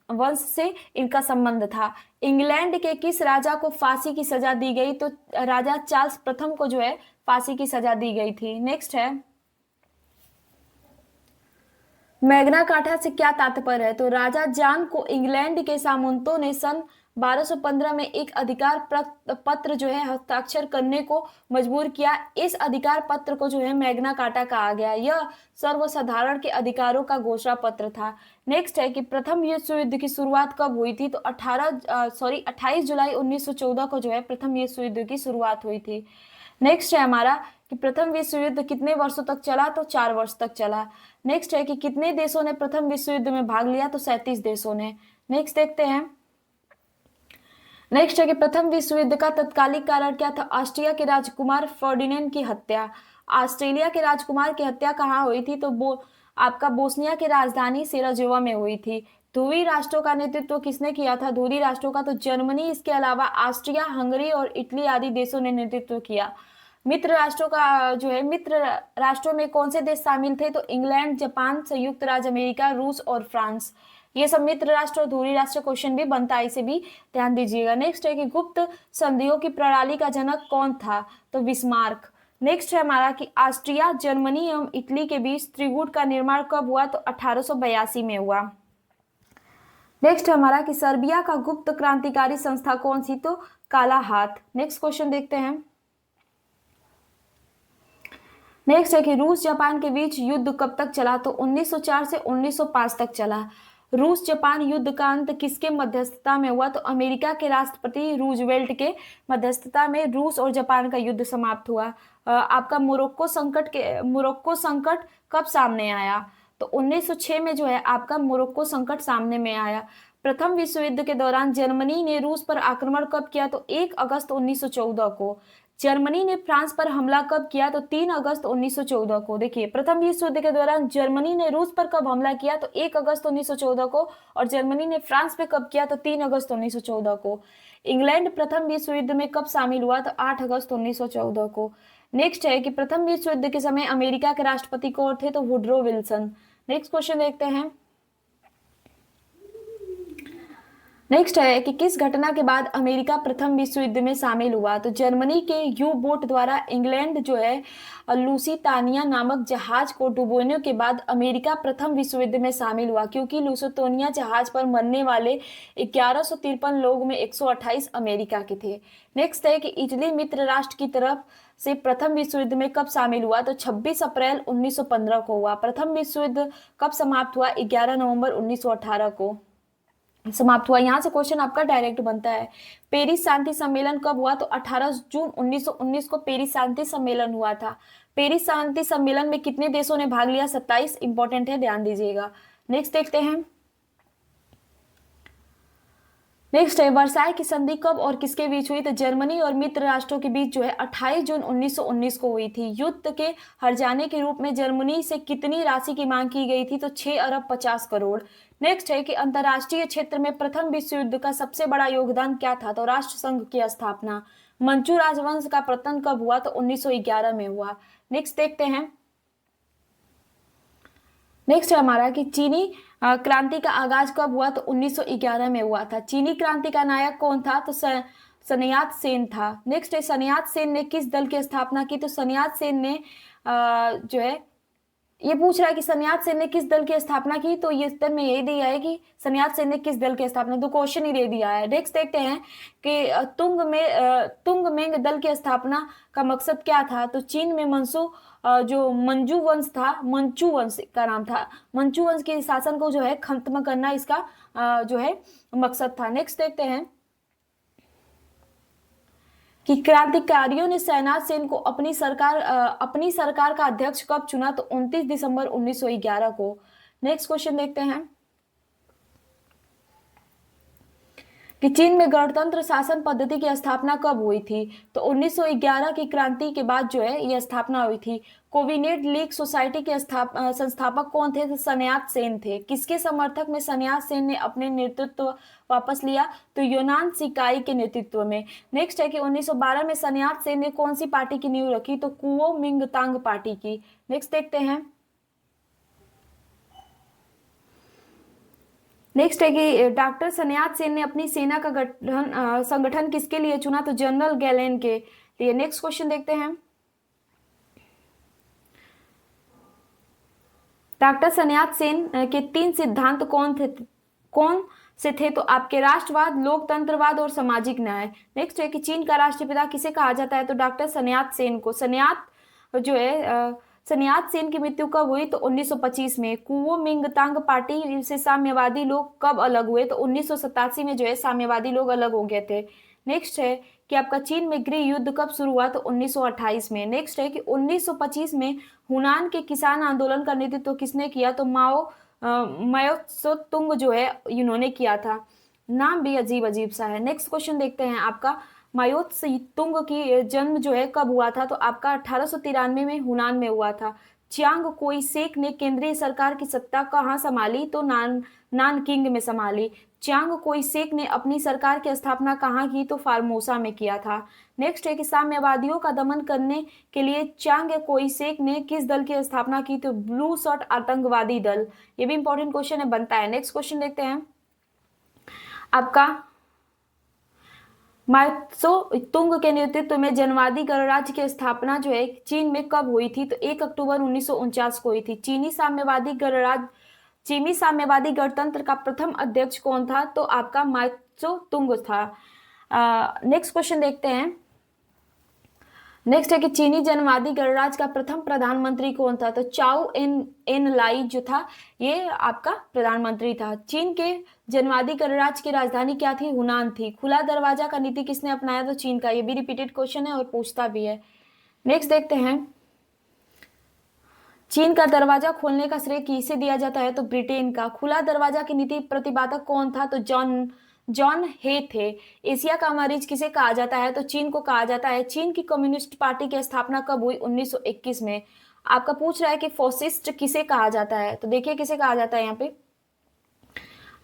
Speaker 1: वंश से इनका संबंध था। इंग्लैंड के किस राजा को फांसी की सजा दी गई? तो राजा चार्ल्स प्रथम को जो है फांसी की सजा दी गई थी। नेक्स्ट है, मैग्ना कार्टा से क्या तात्पर्य है? तो राजा जॉन को इंग्लैंड के सामंतों ने सन 1215 में एक अधिकार पत्र जो है हस्ताक्षर करने को मजबूर किया। इस अधिकार पत्र को जो है मैग्ना कार्टा कहा गया। यह सर्वसाधारण के अधिकारों का घोषणा पत्र था। नेक्स्ट है कि प्रथम विश्व युद्ध की शुरुआत कब हुई थी? तो 28 जुलाई 1914 को जो है प्रथम विश्व युद्ध की शुरुआत हुई थी। नेक्स्ट है हमारा कि प्रथम विश्व युद्ध कितने वर्षों तक चला? तो 4 वर्ष तक चला। नेक्स्ट है कि कितने देशों ने प्रथम विश्व युद्ध में भाग लिया? तो 37 देशों ने। नेक्स्ट देखते हैं। नेक्स्ट है कि प्रथम विश्व युद्ध का तत्कालिक कारण क्या था? ऑस्ट्रिया के राजकुमार फर्डिनेंड की हत्या। ऑस्ट्रेलिया के राजकुमार की हत्या कहाँ हुई थी? तो आपका बोस्निया की राजधानी सेराजेवो में हुई थी। ध्रुवीय राष्ट्रों का नेतृत्व किसने किया था? ध्रुवीय राष्ट्रों का तो जर्मनी, इसके अलावा ऑस्ट्रिया, हंगरी और इटली आदि देशों ने नेतृत्व किया। मित्र राष्ट्रों का जो है, मित्र राष्ट्रों में कौन से देश शामिल थे? तो इंग्लैंड, जापान, संयुक्त राज्य अमेरिका, रूस और फ्रांस। ये सब मित्र राष्ट्र और ध्रुवीय राष्ट्र क्वेश्चन भी बनता है, इसे भी ध्यान दीजिएगा। नेक्स्ट है कि गुप्त संधियों की प्रणाली का जनक कौन था? तो बिस्मार्क। नेक्स्ट है हमारा कि ऑस्ट्रिया, जर्मनी एवं इटली के बीच त्रिगुट का निर्माण कब हुआ? तो 1882 में हुआ। नेक्स्ट है हमारा कि सर्बिया का गुप्त क्रांतिकारी संस्था कौन सी? तो काला हाथ। नेक्स्ट क्वेश्चन देखते हैं। नेक्स्ट है कि रूस जापान के बीच युद्ध कब तक चला? तो 1904 से 1905 तक चला। रूस जापान युद्ध का अंत किसके मध्यस्थता में हुआ? तो अमेरिका के राष्ट्रपति रूजवेल्ट के मध्यस्थता में रूस और जापान का युद्ध समाप्त हुआ। आपका मोरक्को संकट कब सामने आया? तो 1906 में जो है आपका मोरक्को संकट सामने में आया। प्रथम विश्व युद्ध के दौरान जर्मनी ने रूस पर आक्रमण कब किया? तो 1 अगस्त 1914 को। जर्मनी ने फ्रांस पर हमला कब किया? तो 3 अगस्त 1914 को। देखिए, प्रथम विश्व युद्ध के दौरान जर्मनी ने रूस पर कब हमला किया? तो 1 अगस्त 1914 को। और जर्मनी ने फ्रांस पे कब किया? तो 3 अगस्त 1914 को। इंग्लैंड प्रथम विश्व युद्ध में कब शामिल हुआ? तो 8 अगस्त 1914 को। नेक्स्ट है कि प्रथम विश्व युद्ध के समय अमेरिका के राष्ट्रपति कौन थे? तो वुडरो विल्सन। नेक्स्ट क्वेश्चन देखते हैं। नेक्स्ट है कि किस घटना के बाद अमेरिका प्रथम विश्व युद्ध में शामिल हुआ? तो जर्मनी के यू बोट द्वारा इंग्लैंड जो है लूसितानिया नामक जहाज को डुबोने के बाद अमेरिका प्रथम विश्व युद्ध में शामिल हुआ, क्योंकि लूसितानिया जहाज पर मरने वाले 1153 लोग में 128 अमेरिका के थे। नेक्स्ट है कि इटली मित्र राष्ट्र की तरफ से प्रथम विश्व युद्ध में कब शामिल हुआ? तो 26 अप्रैल 1915 को हुआ। प्रथम विश्व युद्ध कब समाप्त हुआ? 11 नवंबर 1918 को समाप्त हुआ। यहाँ से क्वेश्चन आपका डायरेक्ट बनता है। पेरिस शांति सम्मेलन कब हुआ? तो 18 जून 1919 को पेरिस शांति सम्मेलन हुआ था। पेरिस शांति सम्मेलन में कितने देशों ने भाग लिया? 27। इंपॉर्टेंट है, ध्यान दीजिएगा। नेक्स्ट देखते हैं। नेक्स्ट है वर्साई की संधि कब और किसके बीच हुई? तो जर्मनी और मित्र राष्ट्रों के बीच जो है 28 जून 1919 को हुई थी। युद्ध के हर्जाने के रूप में जर्मनी से कितनी राशि की मांग की गई थी? तो 6 अरब 50 करोड़। नेक्स्ट है कि अंतरराष्ट्रीय क्षेत्र में प्रथम विश्व युद्ध का सबसे बड़ा योगदान क्या था? तो राष्ट्र संघ की स्थापना। मंचू राजवंश का पतन कब हुआ? तो 1911 में हुआ। नेक्स्ट देखते हैं। नेक्स्ट है हमारा कि चीनी क्रांति का आगाज कब हुआ? तो 1911 में हुआ था। चीनी क्रांति का नायक कौन था? तो सनयात सेन था। नेक्स्ट है सनयात सेन ने किस दल की स्थापना की? तो सनयात सेन ने जो है ये पूछ रहा है कि सन्यात सेन ने किस दल की स्थापना की, तो ये उत्तर में यही दिया है कि सन्यात सेन ने किस दल की स्थापना, तो क्वेश्चन ही दे दिया है। नेक्स्ट देखते हैं कि तुंगमेंग दल की स्थापना का मकसद क्या था? तो चीन में जो मंजू वंश था, मंचू वंश का नाम था, मंचू वंश के शासन को जो है खत्म करना इसका जो है मकसद था। नेक्स्ट देखते हैं कि क्रांतिकारियों ने सन्यात सेन को अपनी सरकार का अध्यक्ष कब चुना? तो 29 दिसंबर 1911 को। नेक्स्ट क्वेश्चन देखते हैं कि चीन में गणतंत्र शासन पद्धति की स्थापना कब हुई थी? तो 1911 की क्रांति के बाद जो है यह स्थापना हुई थी। कोविनेट लीग सोसाइटी के संस्थापक कौन थे? तो सन्यात सेन थे। किसके समर्थक में सन्यात सेन ने अपने नेतृत्व वापस लिया? तो यूनान सिकाई के नेतृत्व में। नेक्स्ट है कि 1912 में सन्यात सेन ने कौन सी पार्टी की नींव रखी? तो कुओमिंगतांग पार्टी की। नेक्स्ट देखते हैं। नेक्स्ट है कि डॉक्टर सन्यात सेन ने अपनी सेना का संगठन किसके लिए चुना? तो जनरल गैलेन के लिए। नेक्स्ट क्वेश्चन देखते हैं। डॉक्टर सन्यात सेन के 3 सिद्धांत कौन से थे तो आपके राष्ट्रवाद, लोकतंत्रवाद और सामाजिक न्याय। नेक्स्ट है कि चीन का राष्ट्रपिता किसे कहा जाता है, तो डॉक्टर सन्यात सेन को। सन्यात जो है सन्यात सेन की मृत्यु कब हुई, तो 1925 में। कुओमिंगतांग पार्टी से साम्यवादी लोग कब अलग हुए, तो 1987 में जो है साम्यवादी लोग अलग हो गए थे। नेक्स्ट है कि आपका चीन में गृह युद्ध कब शुरू हुआ, तो 1928 में। नेक्स्ट है कि 1925 में हुनान के किसान आंदोलन का नेतृत्व किसने किया, तो माओ तुंग जो है इन्होंने किया था। नाम भी अजीब अजीब सा है। नेक्स्ट क्वेश्चन देखते हैं आपका, माओ तुंग की जन्म जो है कब हुआ था, तो आपका 1893 में हुनान में हुआ था। चियांग कोई शेक ने केंद्रीय सरकार की सत्ता कहाँ संभाली, तो नानकिंग में संभाली। चियांग कोई शेक ने अपनी सरकार की स्थापना कहाँ की, तो फार्मोसा में किया था। नेक्स्ट है कि साम्यवादियों का दमन करने के लिए चियांग कोई शेक ने किस दल की स्थापना की, तो ब्लू शर्ट आतंकवादी दल। ये भी इंपॉर्टेंट क्वेश्चन है, बनता है। नेक्स्ट क्वेश्चन देखते हैं आपका, मात्सो तुंग के नेतृत्व में जनवादी गणराज्य की स्थापना जो है चीन में कब हुई थी, तो 1 अक्टूबर 1949 को हुई थी। चीनी साम्यवादी गणतंत्र का प्रथम अध्यक्ष कौन था, तो आपका मात्सो तुंग था। नेक्स्ट क्वेश्चन देखते हैं। नेक्स्ट है कि चीनी जनवादी गणराज्य का प्रथम प्रधानमंत्री कौन था, तो चाओ एन लाई जो था ये आपका प्रधानमंत्री था। चीन के जनवादी गणराज्य की राजधानी क्या थी, हुनान थी। खुला दरवाजा का नीति किसने अपनाया, तो चीन का। ये भी रिपीटेड क्वेश्चन है और पूछता भी है। नेक्स्ट देखते हैं, चीन का दरवाजा खोलने का श्रेय किसे दिया जाता है, तो ब्रिटेन का। खुला दरवाजा की नीति प्रतिपादक कौन था, तो जॉन हे थे। एशिया का मरीज किसे कहा जाता है, तो चीन को कहा जाता है। चीन की कम्युनिस्ट पार्टी की स्थापना कब हुई, 1921 में। आपका पूछ रहा है कि फॉसिस्ट किसे कहा जाता है, तो देखिए किसे कहा जाता है यहाँ पे।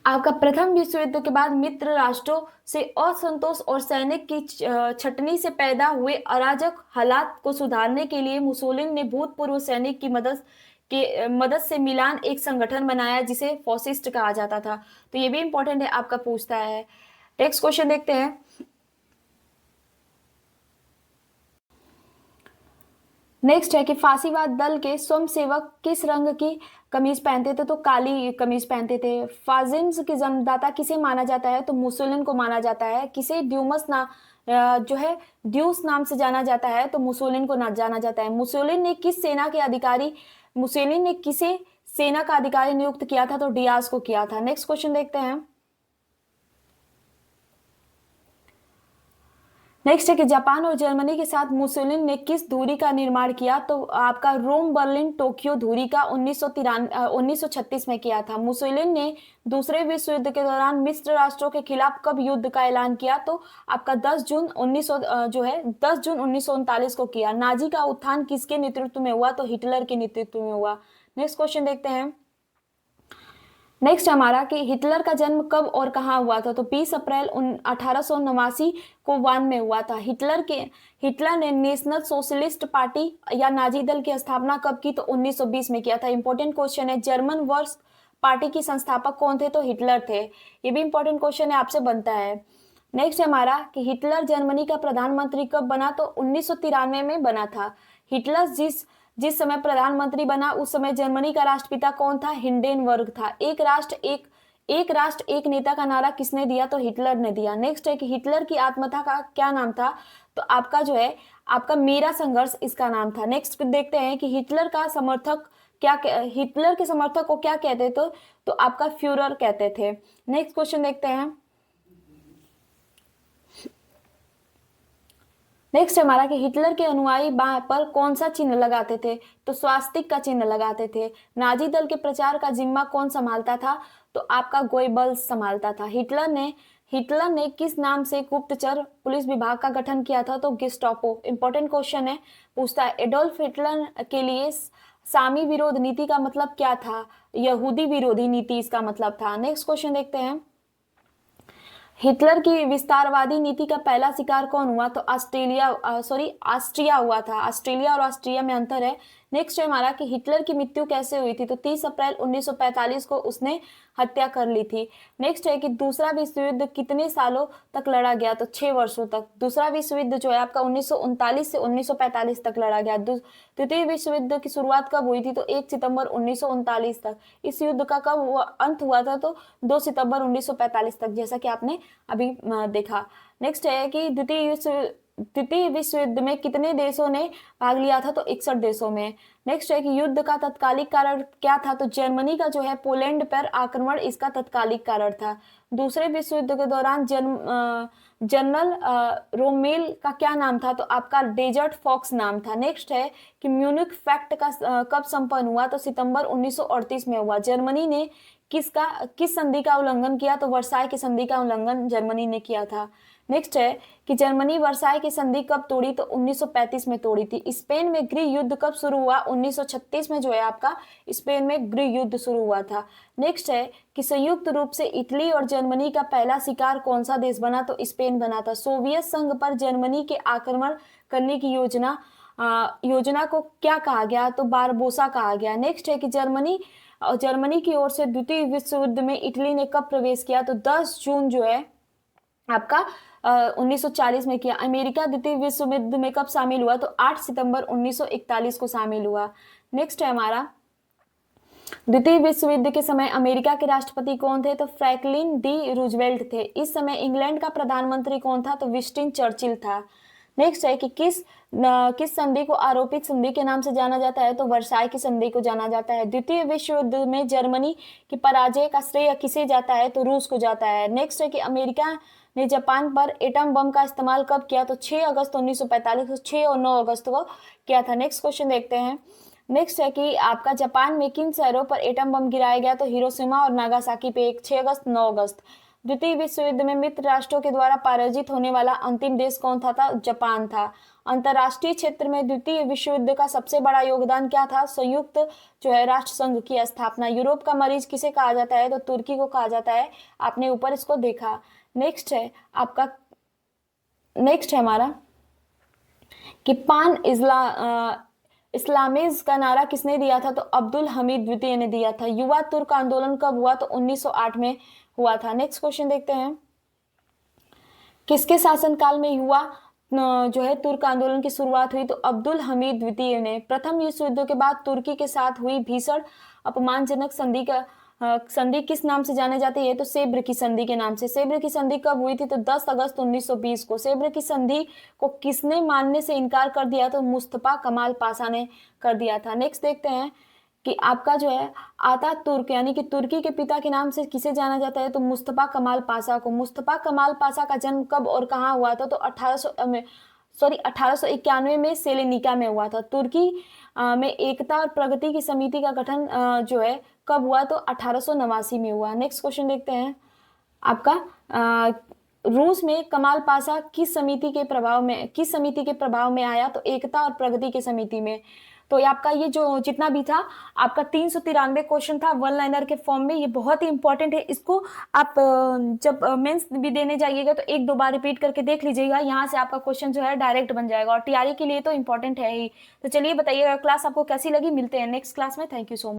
Speaker 1: आपका प्रथम विश्व युद्ध के बाद मित्र राष्ट्रों से असंतोष और सैनिक की छटनी से पैदा हुए अराजक हालात को सुधारने के लिए मुसोलिन ने भूतपूर्व सैनिक की मदद से मिलान एक संगठन बनाया जिसे फॉसिस्ट कहा जाता था। तो ये भी इंपॉर्टेंट है, आपका पूछता है। नेक्स्ट क्वेश्चन देखते हैं। नेक्स्ट है कि फासीवाद दल के स्वयंसेवक किस रंग की कमीज पहनते थे, तो काली कमीज पहनते थे। फाजिम्स के जन्मदाता किसे माना जाता है, तो मुसोलिन को माना जाता है। किसे जो है ड्यूस नाम से जाना जाता है, तो मुसोलिन को जाना जाता है। मुसोलिन ने किसे सेना का अधिकारी नियुक्त किया था, तो डियास को किया था। नेक्स्ट क्वेश्चन देखते हैं। नेक्स्ट है कि जापान और जर्मनी के साथ मुसोलिन ने किस दूरी का निर्माण किया, तो आपका रोम बर्लिन टोक्यो दूरी का 1936 में किया था। मुसोलिन ने दूसरे विश्व युद्ध के दौरान मित्र राष्ट्रों के खिलाफ कब युद्ध का ऐलान किया, तो आपका 10 जून 1939 को किया। नाजी का उत्थान किसके नेतृत्व में हुआ, तो हिटलर के नेतृत्व में हुआ। नेक्स्ट क्वेश्चन देखते हैं। नेक्स्ट हमारा कि हिटलर का जन्म कब और कहाँ हुआ था, तो 20 अप्रैल 1889 को वान में हुआ था। हिटलर ने नेशनल सोशलिस्ट पार्टी या नाजी दल की स्थापना कब की, तो 1920 में किया था। इंपॉर्टेंट क्वेश्चन है। जर्मन वर्क्स पार्टी की संस्थापक कौन थे, तो हिटलर थे। ये भी इंपॉर्टेंट क्वेश्चन है, आपसे बनता है। नेक्स्ट हमारा कि हिटलर जर्मनी का प्रधानमंत्री कब बना, तो 1993 में बना था। हिटलर जिस समय प्रधानमंत्री बना उस समय जर्मनी का राष्ट्रपिता कौन था, हिंडेनबर्ग था। एक राष्ट्र एक नेता का नारा किसने दिया, तो हिटलर ने दिया। नेक्स्ट है कि हिटलर की आत्मकथा का क्या नाम था, तो आपका जो है आपका मेरा संघर्ष इसका नाम था। नेक्स्ट देखते हैं कि हिटलर के समर्थक को क्या कहते थे, तो आपका फ्यूरर कहते थे। नेक्स्ट क्वेश्चन देखते हैं। नेक्स्ट हमारा कि हिटलर के अनुयायी बाएं पर कौन सा चिन्ह लगाते थे, तो स्वास्तिक का चिन्ह लगाते थे। नाजी दल के प्रचार का जिम्मा कौन संभालता था, तो आपका गोइबल्स संभालता था। हिटलर ने किस नाम से गुप्तचर पुलिस विभाग का गठन किया था, तो गेस्टापो। इंपॉर्टेंट क्वेश्चन है, पूछता है। एडोल्फ हिटलर के लिए सामी विरोध नीति का मतलब क्या था, यहूदी विरोधी नीति इसका मतलब था। नेक्स्ट क्वेश्चन देखते हैं। हिटलर की विस्तारवादी नीति का पहला शिकार कौन हुआ? तो ऑस्ट्रिया हुआ था। ऑस्ट्रेलिया और ऑस्ट्रिया में अंतर है। नेक्स्ट है हमारा कि हिटलर की मृत्यु कैसे हुई थी? तो 30 अप्रैल 1945 को उसने हत्या कर ली थी। नेक्स्ट है कि दूसरा विश्व युद्ध कितने सालों तक लड़ा गया? तो 6 वर्षों तक। दूसरा विश्व युद्ध जो है आपका 1939 से 1945 तक लड़ा गया। द्वितीय विश्व युद्ध की शुरुआत कब हुई थी? तो 1 सितंबर 1939 तक। इस युद्ध का कब अंत हुआ था? तो 2 सितंबर 1945 तक, जैसा कि आपने अभी देखा। नेक्स्ट है कि द्वितीय विश्व युद्ध में कितने देशों ने भाग लिया था? तो 61 देशों में। नेक्स्ट है कि युद्ध का तत्कालिक कारण क्या था? तो जर्मनी का जो है पोलैंड पर आक्रमण इसका तत्कालिक कारण था। दूसरे विश्व युद्ध के दौरान जनरल रोमेल का क्या नाम था? तो आपका डेजर्ट फॉक्स नाम था। नेक्स्ट है कि म्यूनिख पैक्ट का कब संपन्न हुआ? तो सितंबर 1938 में हुआ। जर्मनी ने किस संधि का उल्लंघन किया? तो वर्साई की संधि का उल्लंघन जर्मनी ने किया था। नेक्स्ट है कि जर्मनी वर्साई की संधि कब तोड़ी? तो 1935 में तोड़ी थी। स्पेन में गृह युद्ध कब शुरू हुआ? 1936 में जो है आपका स्पेन में गृह युद्ध शुरू हुआ था। नेक्स्ट है कि संयुक्त रूप से इटली और जर्मनी का पहला शिकार कौन सा देश बना? तो स्पेन बना था। सोवियत संघ पर जर्मनी के आक्रमण करने की योजना को क्या कहा गया? तो बारबोसा कहा गया। नेक्स्ट है कि जर्मनी की ओर से द्वितीय विश्व युद्ध में इटली ने कब प्रवेश किया? तो 10 जून जो है आपका 1940 में किया। अमेरिका द्वितीय विश्व युद्ध में कब शामिल हुआ? तो 8 सितंबर 1941 को शामिल हुआ। नेक्स्ट है हमारा द्वितीय विश्व युद्ध के समय अमेरिका के राष्ट्रपति कौन थे? तो फ्रैंकलिन डी रूजवेल्ट थे। इस समय इंग्लैंड का प्रधानमंत्री कौन था? तो विंस्टन चर्चिल था। नेक्स्ट है कि किस संधि को आरोपित संधि के नाम से जाना जाता है? तो वर्साई की संधि को जाना जाता है। द्वितीय विश्व युद्ध में जर्मनी की पराजय का श्रेय किसे जाता है? तो रूस को जाता है। नेक्स्ट है कि अमेरिका ने जापान पर एटम बम का इस्तेमाल कब किया? तो 6 अगस्त 1945 को, 6 और 9 अगस्त को किया था। नेक्स्ट क्वेश्चन देखते हैं। नेक्स्ट है कि आपका जापान में किन शहरों पर एटम बम गिराया गया? तो हिरोशिमा और नागासाकी पे 6 अगस्त 9 अगस्त। द्वितीय विश्व युद्ध में मित्र राष्ट्रों के द्वारा पराजित होने वाला अंतिम देश कौन था? जापान था। अंतरराष्ट्रीय क्षेत्र में द्वितीय विश्व युद्ध का सबसे बड़ा योगदान क्या था? संयुक्त जो है राष्ट्र संघ की स्थापना। यूरोप का मरीज किसे कहा जाता है? तो तुर्की को कहा जाता है। आपने ऊपर इसको देखा। नेक्स्ट है हमारा कि इस्लामीज का नारा किसने दिया था? तो अब्दुल हमीद द्वितीय ने दिया था। युवा तुर्क आंदोलन कब हुआ? तो 1908 में हुआ था। नेक्स्ट क्वेश्चन देखते हैं। किसके शासनकाल में युवा जो है तुर्क आंदोलन की शुरुआत हुई? तो अब्दुल हमीद द्वितीय ने। प्रथम विश्व युद्ध के बाद तुर्की के साथ हुई भीषण अपमानजनक संधि किस नाम से जाने जाती है? तो सेब्र की संधि के नाम से। सेब्र की संधि कब हुई थी? तो 10 अगस्त 1920 को। सेब्र की संधि को किसने मानने से इनकार कर दिया? तो मुस्तफा कमाल पाशा ने कर दिया था। नेक्स्ट देखते हैं कि आपका जो है आतातुर्क यानी कि तुर्की के पिता के नाम से किसे जाना जाता है? तो मुस्तफा कमाल पाशा को। मुस्तफा कमाल पाशा का जन्म कब और कहाँ हुआ था? तो 1891 में सेलेनिका में हुआ था। तुर्की में एकता और प्रगति की समिति का गठन जो है कब हुआ? तो 1889 में हुआ। नेक्स्ट क्वेश्चन देखते हैं। आपका रूस में कमाल पाशा किस समिति के प्रभाव में आया? तो एकता और प्रगति की समिति में। तो आपका ये जो जितना भी था आपका 393 क्वेश्चन था वन लाइनर के फॉर्म में। ये बहुत ही इंपॉर्टेंट है। इसको आप जब मेंस भी देने जाइएगा तो 1-2 बार रिपीट करके देख लीजिएगा। यहाँ से आपका क्वेश्चन जो है डायरेक्ट बन जाएगा और टीआरई के लिए तो इंपॉर्टेंट है ही। तो चलिए बताइएगा क्लास आपको कैसी लगी। मिलते हैं नेक्स्ट क्लास में। Thank you so much.